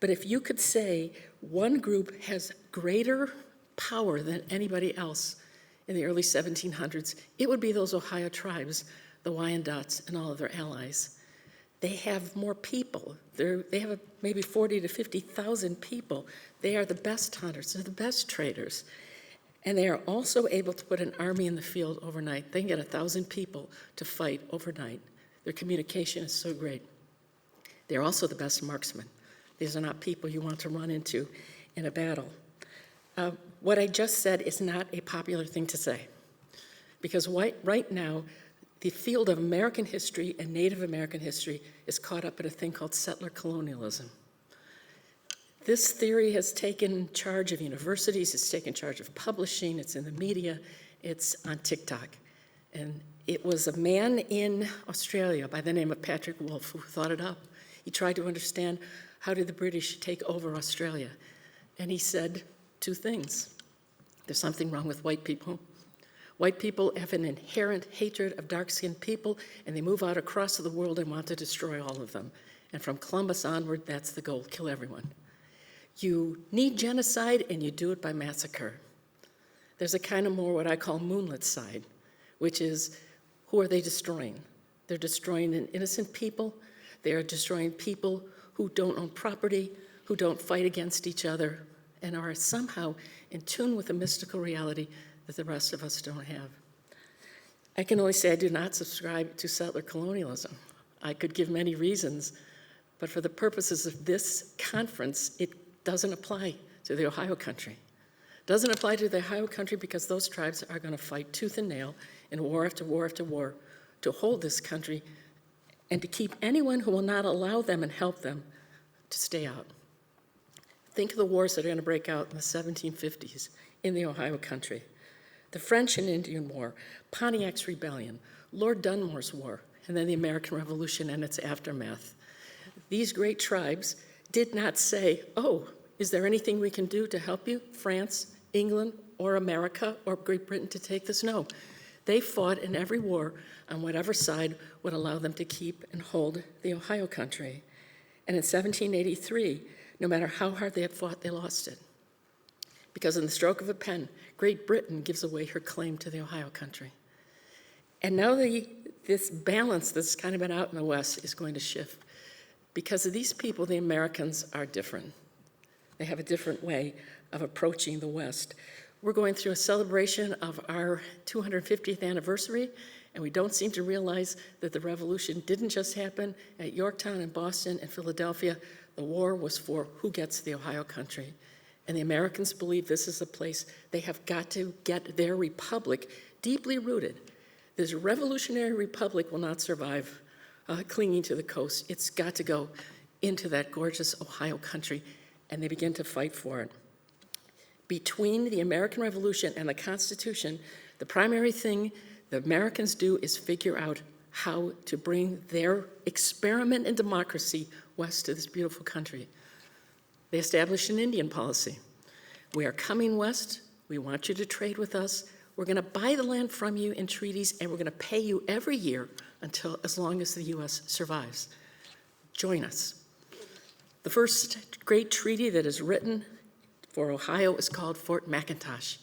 But if you could say one group has greater power than anybody else in the early 1700s, it would be those Ohio tribes, the Wyandots and all of their allies. They have more people. They have maybe 40 to 50,000 people. They are the best hunters. They're the best traders. And they are also able to put an army in the field overnight. They can get 1,000 people to fight overnight. Their communication is so great. They're also the best marksmen. These are not people you want to run into in a battle. What I just said is not a popular thing to say, because right now, the field of American history and Native American history is caught up in a thing called settler colonialism. This theory has taken charge of universities, it's taken charge of publishing, it's in the media, it's on TikTok. And it was a man in Australia by the name of Patrick Wolfe who thought it up. He tried to understand, how did the British take over Australia? And he said two things. There's something wrong with white people. White people have an inherent hatred of dark-skinned people, and they move out across the world and want to destroy all of them. And from Columbus onward, that's the goal, kill everyone. You need genocide, and you do it by massacre. There's a kind of more what I call moonlit side, which is, who are they destroying? They're destroying innocent people. They are destroying people who don't own property, who don't fight against each other, and are somehow in tune with a mystical reality that the rest of us don't have. I can only say I do not subscribe to settler colonialism. I could give many reasons, but for the purposes of this conference, it doesn't apply to the Ohio country. Doesn't apply to the Ohio country because those tribes are going to fight tooth and nail in war after war after war to hold this country and to keep anyone who will not allow them and help them to stay out. Think of the wars that are going to break out in the 1750s in the Ohio country. The French and Indian War, Pontiac's Rebellion, Lord Dunmore's War, and then the American Revolution and its aftermath. These great tribes did not say, oh, is there anything we can do to help you, France, England, or America, or Great Britain to take this? No. They fought in every war on whatever side would allow them to keep and hold the Ohio country. And in 1783, no matter how hard they had fought, they lost it. Because in the stroke of a pen, Great Britain gives away her claim to the Ohio country. And now this balance that's kind of been out in the West is going to shift. Because of these people, the Americans are different. They have a different way of approaching the West. We're going through a celebration of our 250th anniversary, and we don't seem to realize that the revolution didn't just happen at Yorktown and Boston and Philadelphia. The war was for who gets the Ohio country. And the Americans believe this is a place they have got to get their republic deeply rooted. This revolutionary republic will not survive clinging to the coast. It's got to go into that gorgeous Ohio country, and they begin to fight for it. Between the American Revolution and the Constitution, the primary thing the Americans do is figure out how to bring their experiment in democracy west to this beautiful country. They established an Indian policy. We are coming west. We want you to trade with us. We're going to buy the land from you in treaties, and we're going to pay you every year as long as the U.S. survives. Join us. The first great treaty that is written for Ohio is called Fort McIntosh,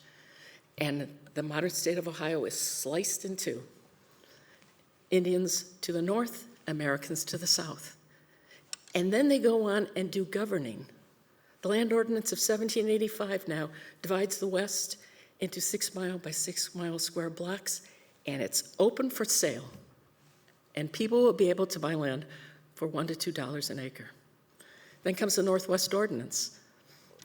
and the modern state of Ohio is sliced in two. Indians to the north, Americans to the south. And then they go on and do governing. The land ordinance of 1785 now divides the West into 6 mile by 6 mile square blocks, and it's open for sale. and people will be able to buy land for $1 to $2 an acre. Then comes the Northwest Ordinance.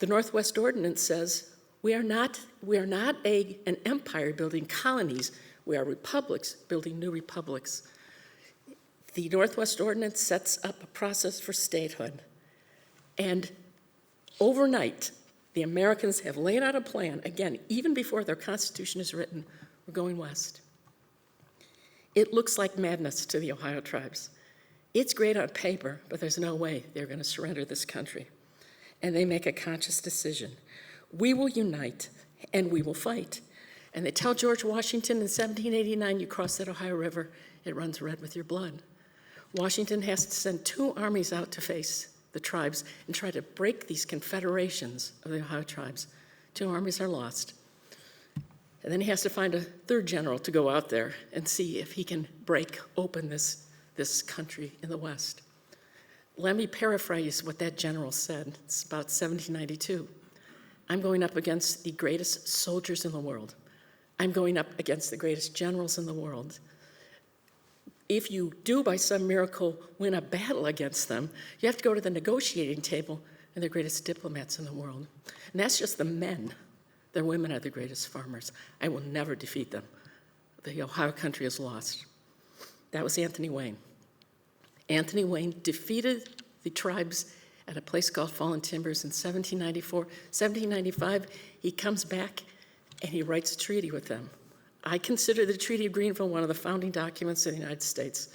The Northwest Ordinance says we are not an empire building colonies. We are republics building new republics. The Northwest Ordinance sets up a process for statehood. And overnight, the Americans have laid out a plan, again, even before their Constitution is written, we're going west. It looks like madness to the Ohio tribes. It's great on paper, but there's no way they're going to surrender this country. And they make a conscious decision. We will unite, and we will fight. And they tell George Washington in 1789, you cross that Ohio River, it runs red with your blood. Washington has to send 2 armies out to face the tribes and try to break these confederations of the Ohio tribes. 2 armies are lost. And then he has to find a 3rd general to go out there and see if he can break open this country in the West. Let me paraphrase what that general said. It's about 1792. I'm going up against the greatest soldiers in the world. I'm going up against the greatest generals in the world. If you do, by some miracle, win a battle against them, you have to go to the negotiating table, and they're the greatest diplomats in the world. And that's just the men. The women are the greatest farmers. I will never defeat them. The Ohio country is lost. That was Anthony Wayne. Anthony Wayne defeated the tribes at a place called Fallen Timbers in 1794. 1795, he comes back and he writes a treaty with them. I consider the Treaty of Greenville one of the founding documents of the United States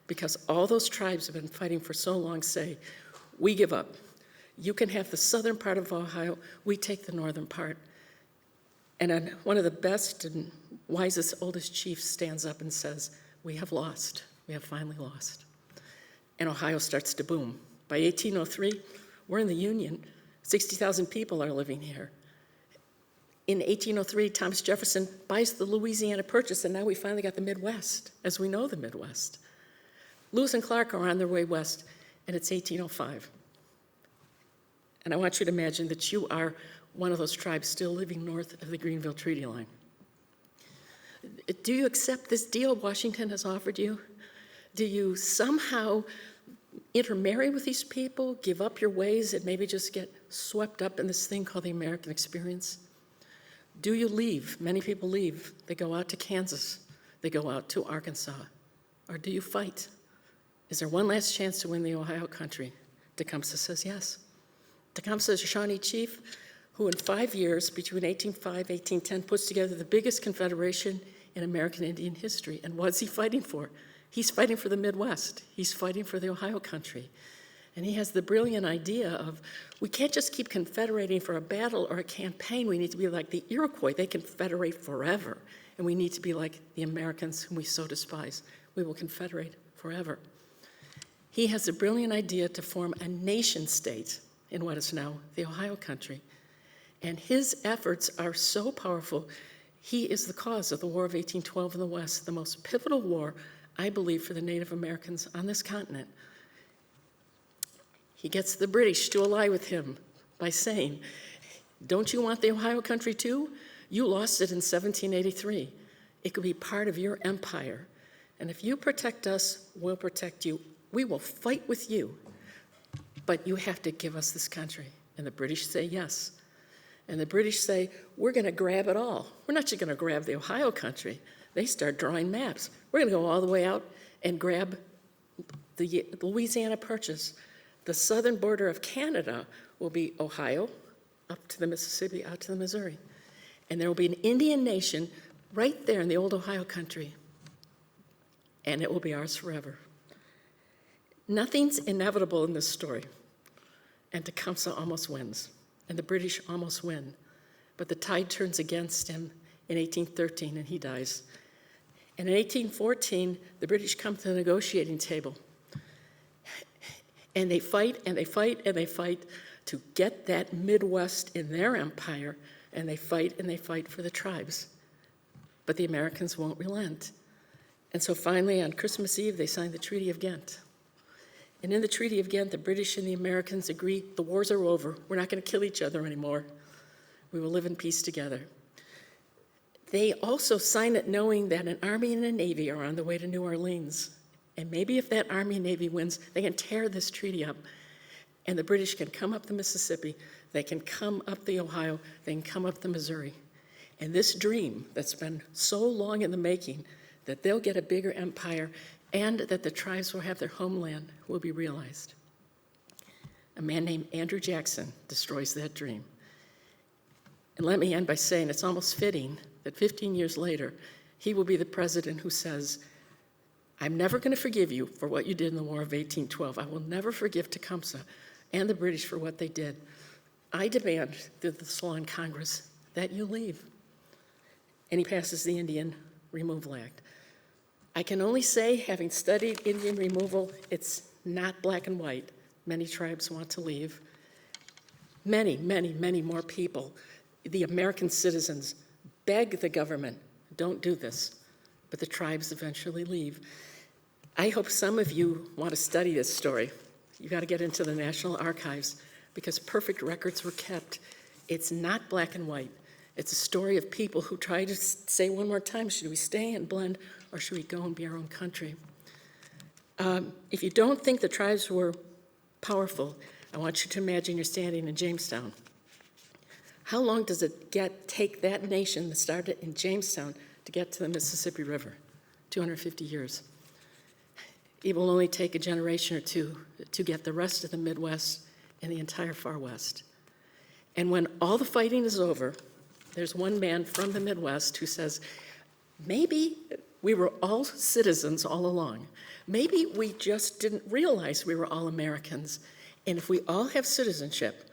because all those tribes have been fighting for so long say, we give up. You can have the southern part of Ohio, we take the northern part. And then one of the best and wisest, oldest chiefs stands up and says, we have lost. We have finally lost. And Ohio starts to boom. By 1803, we're in the Union. 60,000 people are living here. In 1803, Thomas Jefferson buys the Louisiana Purchase, and now we finally got the Midwest, as we know the Midwest. Lewis and Clark are on their way west, and it's 1805. And I want you to imagine that you are one of those tribes still living north of the Greenville Treaty Line. Do you accept this deal Washington has offered you? Do you somehow intermarry with these people, give up your ways, and maybe just get swept up in this thing called the American experience? Do you leave? Many people leave. They go out to Kansas. They go out to Arkansas. Or do you fight? Is there one last chance to win the Ohio country? Tecumseh says yes. Tecumseh is a Shawnee chief who in 5 years, between 1805 and 1810, puts together the biggest confederation in American Indian history. And what's he fighting for? He's fighting for the Midwest. He's fighting for the Ohio country. And he has the brilliant idea of, we can't just keep confederating for a battle or a campaign. We need to be like the Iroquois. They confederate forever. And we need to be like the Americans whom we so despise. We will confederate forever. He has the brilliant idea to form a nation state in what is now the Ohio country. And his efforts are so powerful. He is the cause of the War of 1812 in the West, the most pivotal war, I believe, for the Native Americans on this continent. He gets the British to ally with him by saying, don't you want the Ohio country too? You lost it in 1783. It could be part of your empire. And if you protect us, we'll protect you. We will fight with you, but you have to give us this country. And the British say yes. And the British say, we're going to grab it all. We're not just going to grab the Ohio country. They start drawing maps. We're going to go all the way out and grab the Louisiana Purchase. The southern border of Canada will be Ohio, up to the Mississippi, out to the Missouri. And there will be an Indian nation right there in the old Ohio country. And it will be ours forever. Nothing's inevitable in this story. And Tecumseh almost wins. And the British almost win. But the tide turns against him in 1813, and he dies. And in 1814, the British come to the negotiating table. And they fight, and they fight, and they fight to get that Midwest in their empire, and they fight for the tribes. But the Americans won't relent. And so finally, on Christmas Eve, they signed the Treaty of Ghent. And in the Treaty of Ghent, the British and the Americans agree the wars are over. We're not going to kill each other anymore. We will live in peace together. They also sign it knowing that an army and a navy are on the way to New Orleans. And maybe if that Army and Navy wins, they can tear this treaty up, and the British can come up the Mississippi, they can come up the Ohio, they can come up the Missouri. And this dream that's been so long in the making, that they'll get a bigger empire and that the tribes will have their homeland, will be realized. A man named Andrew Jackson destroys that dream. And let me end by saying it's almost fitting that 15 years later, he will be the president who says, I'm never going to forgive you for what you did in the War of 1812. I will never forgive Tecumseh and the British for what they did. I demand through this law in Congress that you leave. And he passes the Indian Removal Act. I can only say, having studied Indian removal, it's not black and white. Many tribes want to leave. Many, many, many more people, the American citizens, beg the government, don't do this. But the tribes eventually leave. I hope some of you want to study this story. You got to get into the National Archives because perfect records were kept. It's not black and white. It's a story of people who try to say one more time, should we stay and blend or should we go and be our own country? If you don't think the tribes were powerful, I want you to imagine you're standing in Jamestown. How long does it take that nation that started in Jamestown to get to the Mississippi River? 250 years. It will only take a generation or two to get the rest of the Midwest and the entire far West. And when all the fighting is over, there's one man from the Midwest who says, maybe we were all citizens all along. Maybe we just didn't realize we were all Americans. And if we all have citizenship,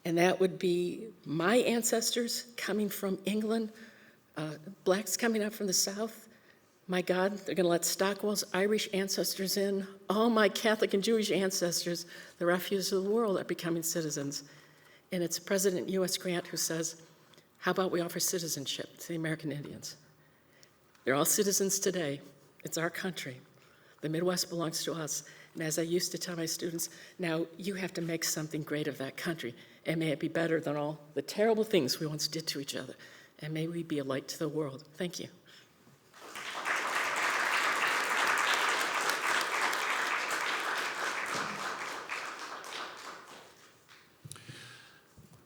and that would be my ancestors coming from England, blacks coming up from the South, my God, they're going to let Stockwell's Irish ancestors in. All my Catholic and Jewish ancestors, the refugees of the world, are becoming citizens. And it's President U.S. Grant who says, how about we offer citizenship to the American Indians? They're all citizens today. It's our country. The Midwest belongs to us. And as I used to tell my students, now you have to make something great of that country. And may it be better than all the terrible things we once did to each other. And may we be a light to the world. Thank you.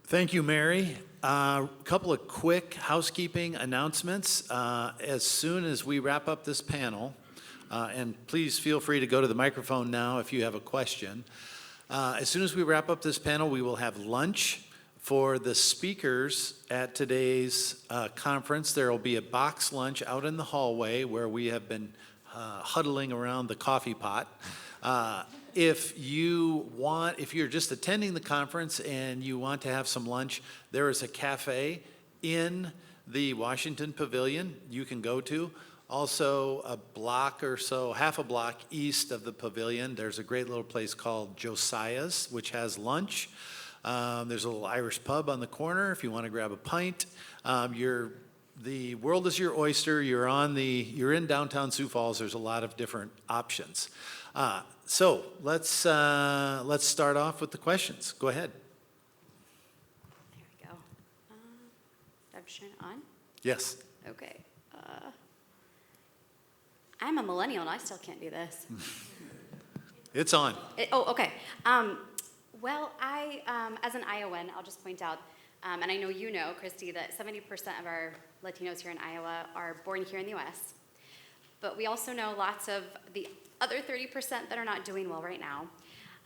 Thank you, Mary. A couple of quick housekeeping announcements. As soon as we wrap up this panel, and please feel free to go to the microphone now if you have a question. As soon as we wrap up this panel, we will have lunch for the speakers at today's conference. There will be a box lunch out in the hallway where we have been huddling around the coffee pot. If you're just attending the conference and you want to have some lunch, there is a cafe in the Washington Pavilion you can go to. Also, a block or so, half a block east of the pavilion, there's a great little place called Josiah's, which has lunch. There's a little Irish pub on the corner if you want to grab a pint. The world is your oyster. You're in downtown Sioux Falls. There's a lot of different options. So let's start off with the questions. Go ahead. There we go. I'm turning it on. Yes. Okay. I'm a millennial and I still can't do this. It's on. Okay. Well, I, as an Iowan, I'll just point out, and I know you know, Kristy, that 70% of our Latinos here in Iowa are born here in the U.S., but we also know lots of the other 30% that are not doing well right now.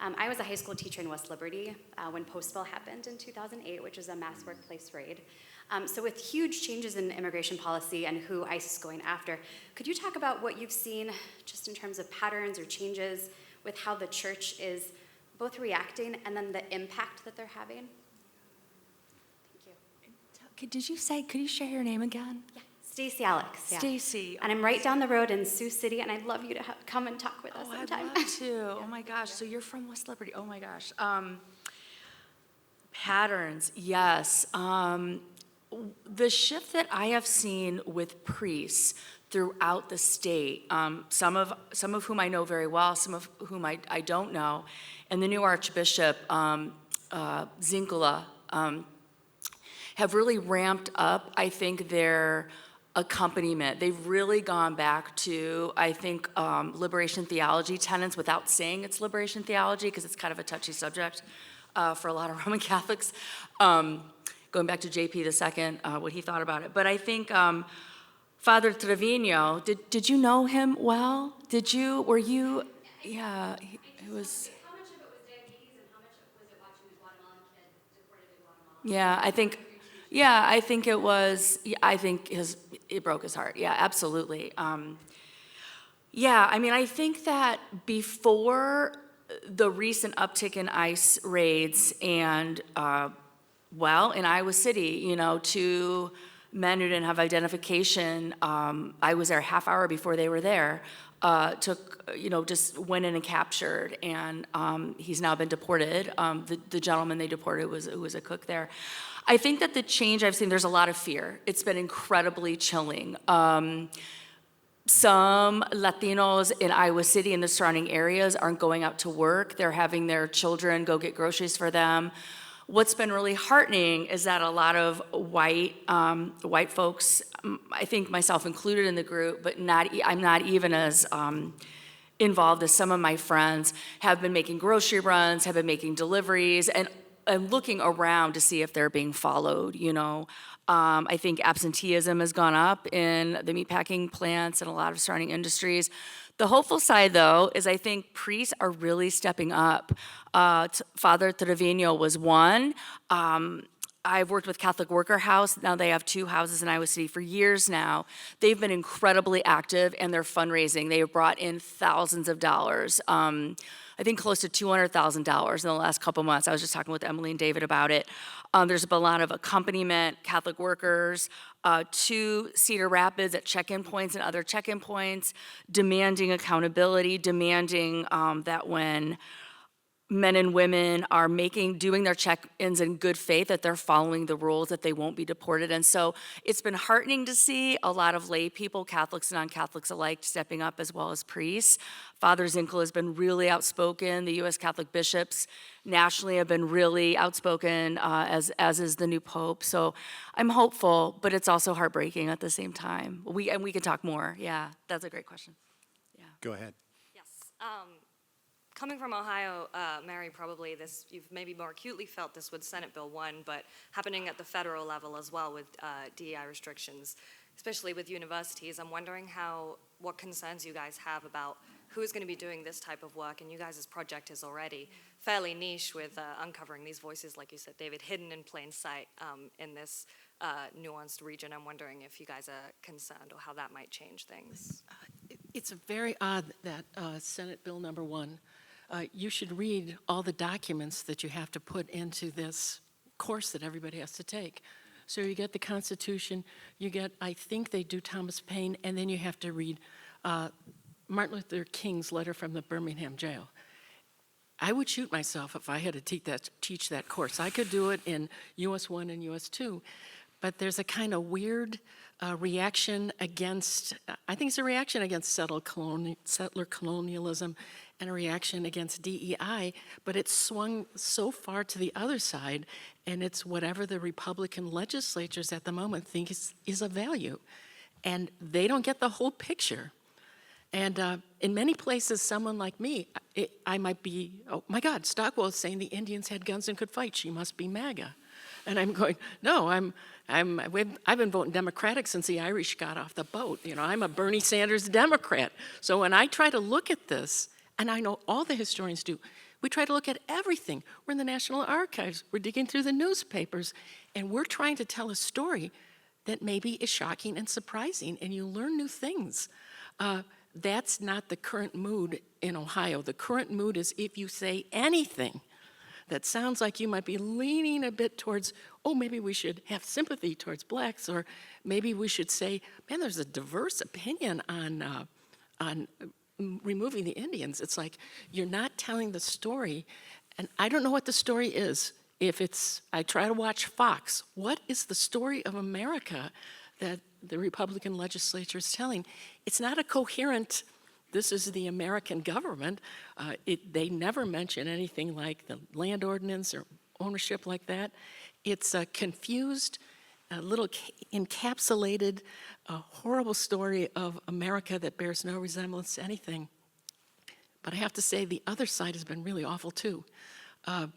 I was a high school teacher in West Liberty when Postville happened in 2008, which was a mass workplace raid. So with huge changes in immigration policy and who ICE is going after, could you talk about what you've seen just in terms of patterns or changes with how the church is both reacting and then the impact that they're having? Thank you. Could you share your name again? Yeah, Stacy Alex. Yeah. Stacy. And I'm right down the road in Sioux City, and I'd love you to come and talk with us sometime. I'd love to. Oh my gosh, so you're from West Liberty. Oh my gosh. Patterns, yes. The shift that I have seen with priests throughout the state, some of whom I know very well, some of whom I don't know, and the new Archbishop, Zinkula, have really ramped up, I think, their accompaniment. They've really gone back to, I think, liberation theology tenets without saying it's liberation theology, because it's kind of a touchy subject for a lot of Roman Catholics. Going back to JP II, what he thought about it. But I think Father Trevino, did you know him well? Were you, yeah, it was. How much of it was diabetes and how much was it watching the Guatemalan kid deported to Guatemala? Yeah, I think it was, I think it broke his heart. Yeah, absolutely. Yeah, I mean, I think that before the recent uptick in ICE raids and, in Iowa City, 2 men who didn't have identification, I was there a half hour before they were there, just went in and captured, and he's now been deported. The gentleman they deported was a cook there. I think that the change I've seen, there's a lot of fear. It's been incredibly chilling. Some Latinos in Iowa City and the surrounding areas aren't going out to work. They're having their children go get groceries for them. What's been really heartening is that a lot of white folks, I think myself included in the group, but I'm not even as involved as some of my friends, have been making grocery runs, have been making deliveries, and looking around to see if they're being followed, I think absenteeism has gone up in the meatpacking plants and a lot of surrounding industries. The hopeful side, though, is I think priests are really stepping up. Father Trevino was one. I've worked with Catholic Worker House. Now they have 2 houses in Iowa City for years now. They've been incredibly active in their fundraising. They have brought in thousands of dollars. I think close to $200,000 in the last couple months. I was just talking with Emily and David about it. There's been a lot of accompaniment, Catholic workers, to Cedar Rapids at check-in points and other check-in points, demanding accountability, demanding that when men and women are doing their check-ins in good faith, that they're following the rules, that they won't be deported. And so it's been heartening to see a lot of lay people, Catholics and non-Catholics alike, stepping up, as well as priests. Father Zinkel has been really outspoken. The U.S. Catholic bishops nationally have been really outspoken, as is the new Pope. So I'm hopeful, but it's also heartbreaking at the same time. We can talk more. Yeah, that's a great question. Yeah. Go ahead. Yes. Coming from Ohio, Mary, probably you've maybe more acutely felt this with Senate Bill 1, but happening at the federal level as well with DEI restrictions, especially with universities. I'm wondering what concerns you guys have about who's going to be doing this type of work, and you guys' project is already fairly niche with uncovering these voices, like you said, David, hidden in plain sight in this nuanced region. I'm wondering if you guys are concerned or how that might change things. It's very odd that Senate Bill number 1, you should read all the documents that you have to put into this course that everybody has to take. So you get the Constitution, you get, I think they do Thomas Paine, and then you have to read Martin Luther King's letter from the Birmingham jail. I would shoot myself if I had to teach that course. I could do it in US 1 and US 2, but there's a kind of weird reaction against, I think it's a reaction against settler colonialism and a reaction against DEI, but it's swung so far to the other side, and it's whatever the Republican legislatures at the moment think is of value. And they don't get the whole picture. And in many places, someone like me, I might be, oh my God, Stockwell is saying the Indians had guns and could fight. She must be MAGA. And I'm going, no, I've been voting Democratic since the Irish got off the boat. I'm a Bernie Sanders Democrat. So when I try to look at this, and I know all the historians do, we try to look at everything. We're in the National Archives. We're digging through the newspapers, and we're trying to tell a story that maybe is shocking and surprising, and you learn new things. That's not the current mood in Ohio. The current mood is if you say anything that sounds like you might be leaning a bit towards, oh, maybe we should have sympathy towards blacks, or maybe we should say, man, there's a diverse opinion on removing the Indians. It's like you're not telling the story, and I don't know what the story is. I try to watch Fox. What is the story of America that the Republican legislature is telling? It's not a coherent, this is the American government. They never mention anything like the land ordinance or ownership like that. It's confused, a little encapsulated, horrible story of America that bears no resemblance to anything. But I have to say, the other side has been really awful too. I've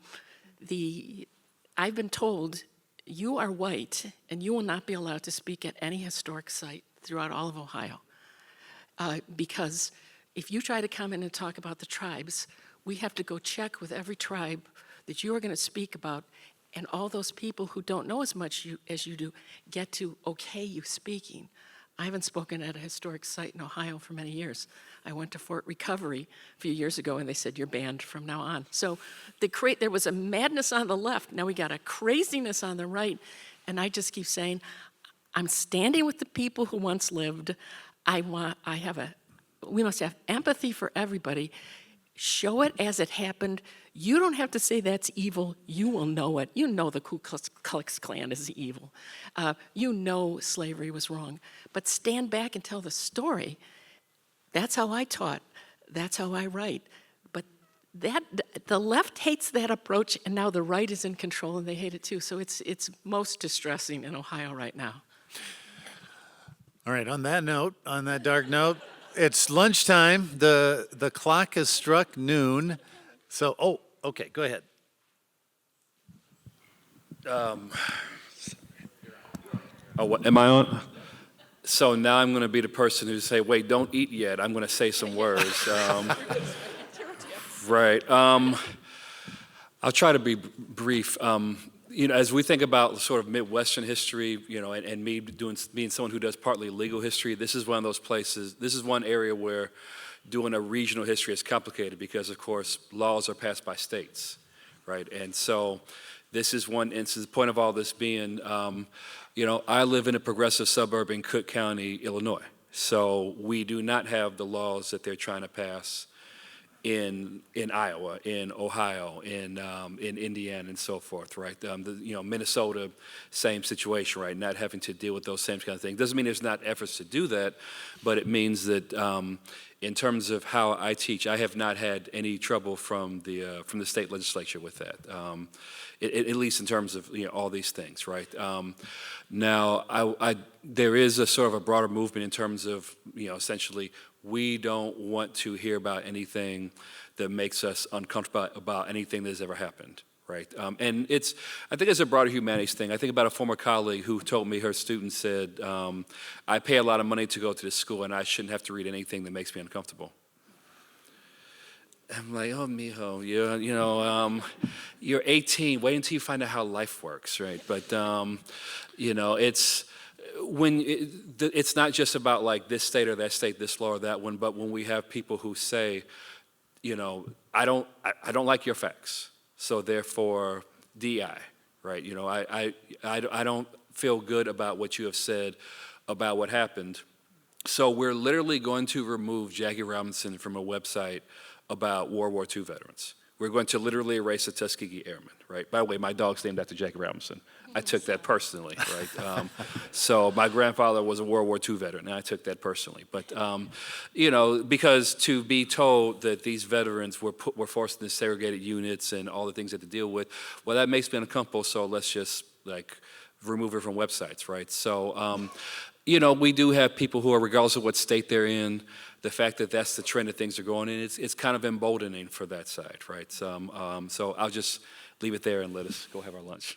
been told you are white and you will not be allowed to speak at any historic site throughout all of Ohio. Because if you try to come in and talk about the tribes, we have to go check with every tribe that you are going to speak about, and all those people who don't know as much as you do get to okay you speaking. I haven't spoken at a historic site in Ohio for many years. I went to Fort Recovery a few years ago, and they said, you're banned from now on. So there was a madness on the left. Now we got a craziness on the right. And I just keep saying, I'm standing with the people who once lived. We must have empathy for everybody. Show it as it happened. You don't have to say that's evil. You will know it. You know the Ku Klux Klan is evil. You know slavery was wrong. But stand back and tell the story. That's how I taught. That's how I write. But the left hates that approach, and now the right is in control, and they hate it too. So it's most distressing in Ohio right now. All right, on that note, on that dark note, it's lunchtime. The clock has struck noon. So, okay, go ahead. What, am I on? So now I'm going to be the person who say, wait, don't eat yet. I'm going to say some words. Right. I'll try to be brief. As we think about sort of Midwestern history, and me being someone who does partly legal history, this is one of those places, this is one area where doing a regional history is complicated because, of course, laws are passed by states, right? And so this is one instance, the point of all this being, I live in a progressive suburb in Cook County, Illinois. So we do not have the laws that they're trying to pass in Iowa, in Ohio, in Indiana, and so forth, right? Minnesota, same situation, right? Not having to deal with those same kind of things. Doesn't mean there's not efforts to do that, but it means that in terms of how I teach, I have not had any trouble from the state legislature with that. At least in terms of all these things, right? Now, there is a sort of a broader movement in terms of essentially we don't want to hear about anything that makes us uncomfortable about anything that has ever happened, right? And I think it's a broader humanities thing. I think about a former colleague who told me her student said, I pay a lot of money to go to this school and I shouldn't have to read anything that makes me uncomfortable. I'm like, oh, mijo, you're 18. Wait until you find out how life works, right? But it's not just about like this state or that state, this law or that one. But when we have people who say, I don't like your facts, so therefore DI, right? I don't feel good about what you have said about what happened. So we're literally going to remove Jackie Robinson from a website about World War II veterans. We're going to literally erase the Tuskegee Airmen, right? By the way, my dog's named after Jackie Robinson. I took that personally, right? So my grandfather was a World War II veteran, and I took that personally. But, because to be told that these veterans were forced into segregated units and all the things they had to deal with, well, that makes me uncomfortable, so let's just, remove it from websites, right? So, we do have people who are, regardless of what state they're in, the fact that that's the trend that things are going in, it's kind of emboldening for that side, right? So I'll just leave it there and let us go have our lunch.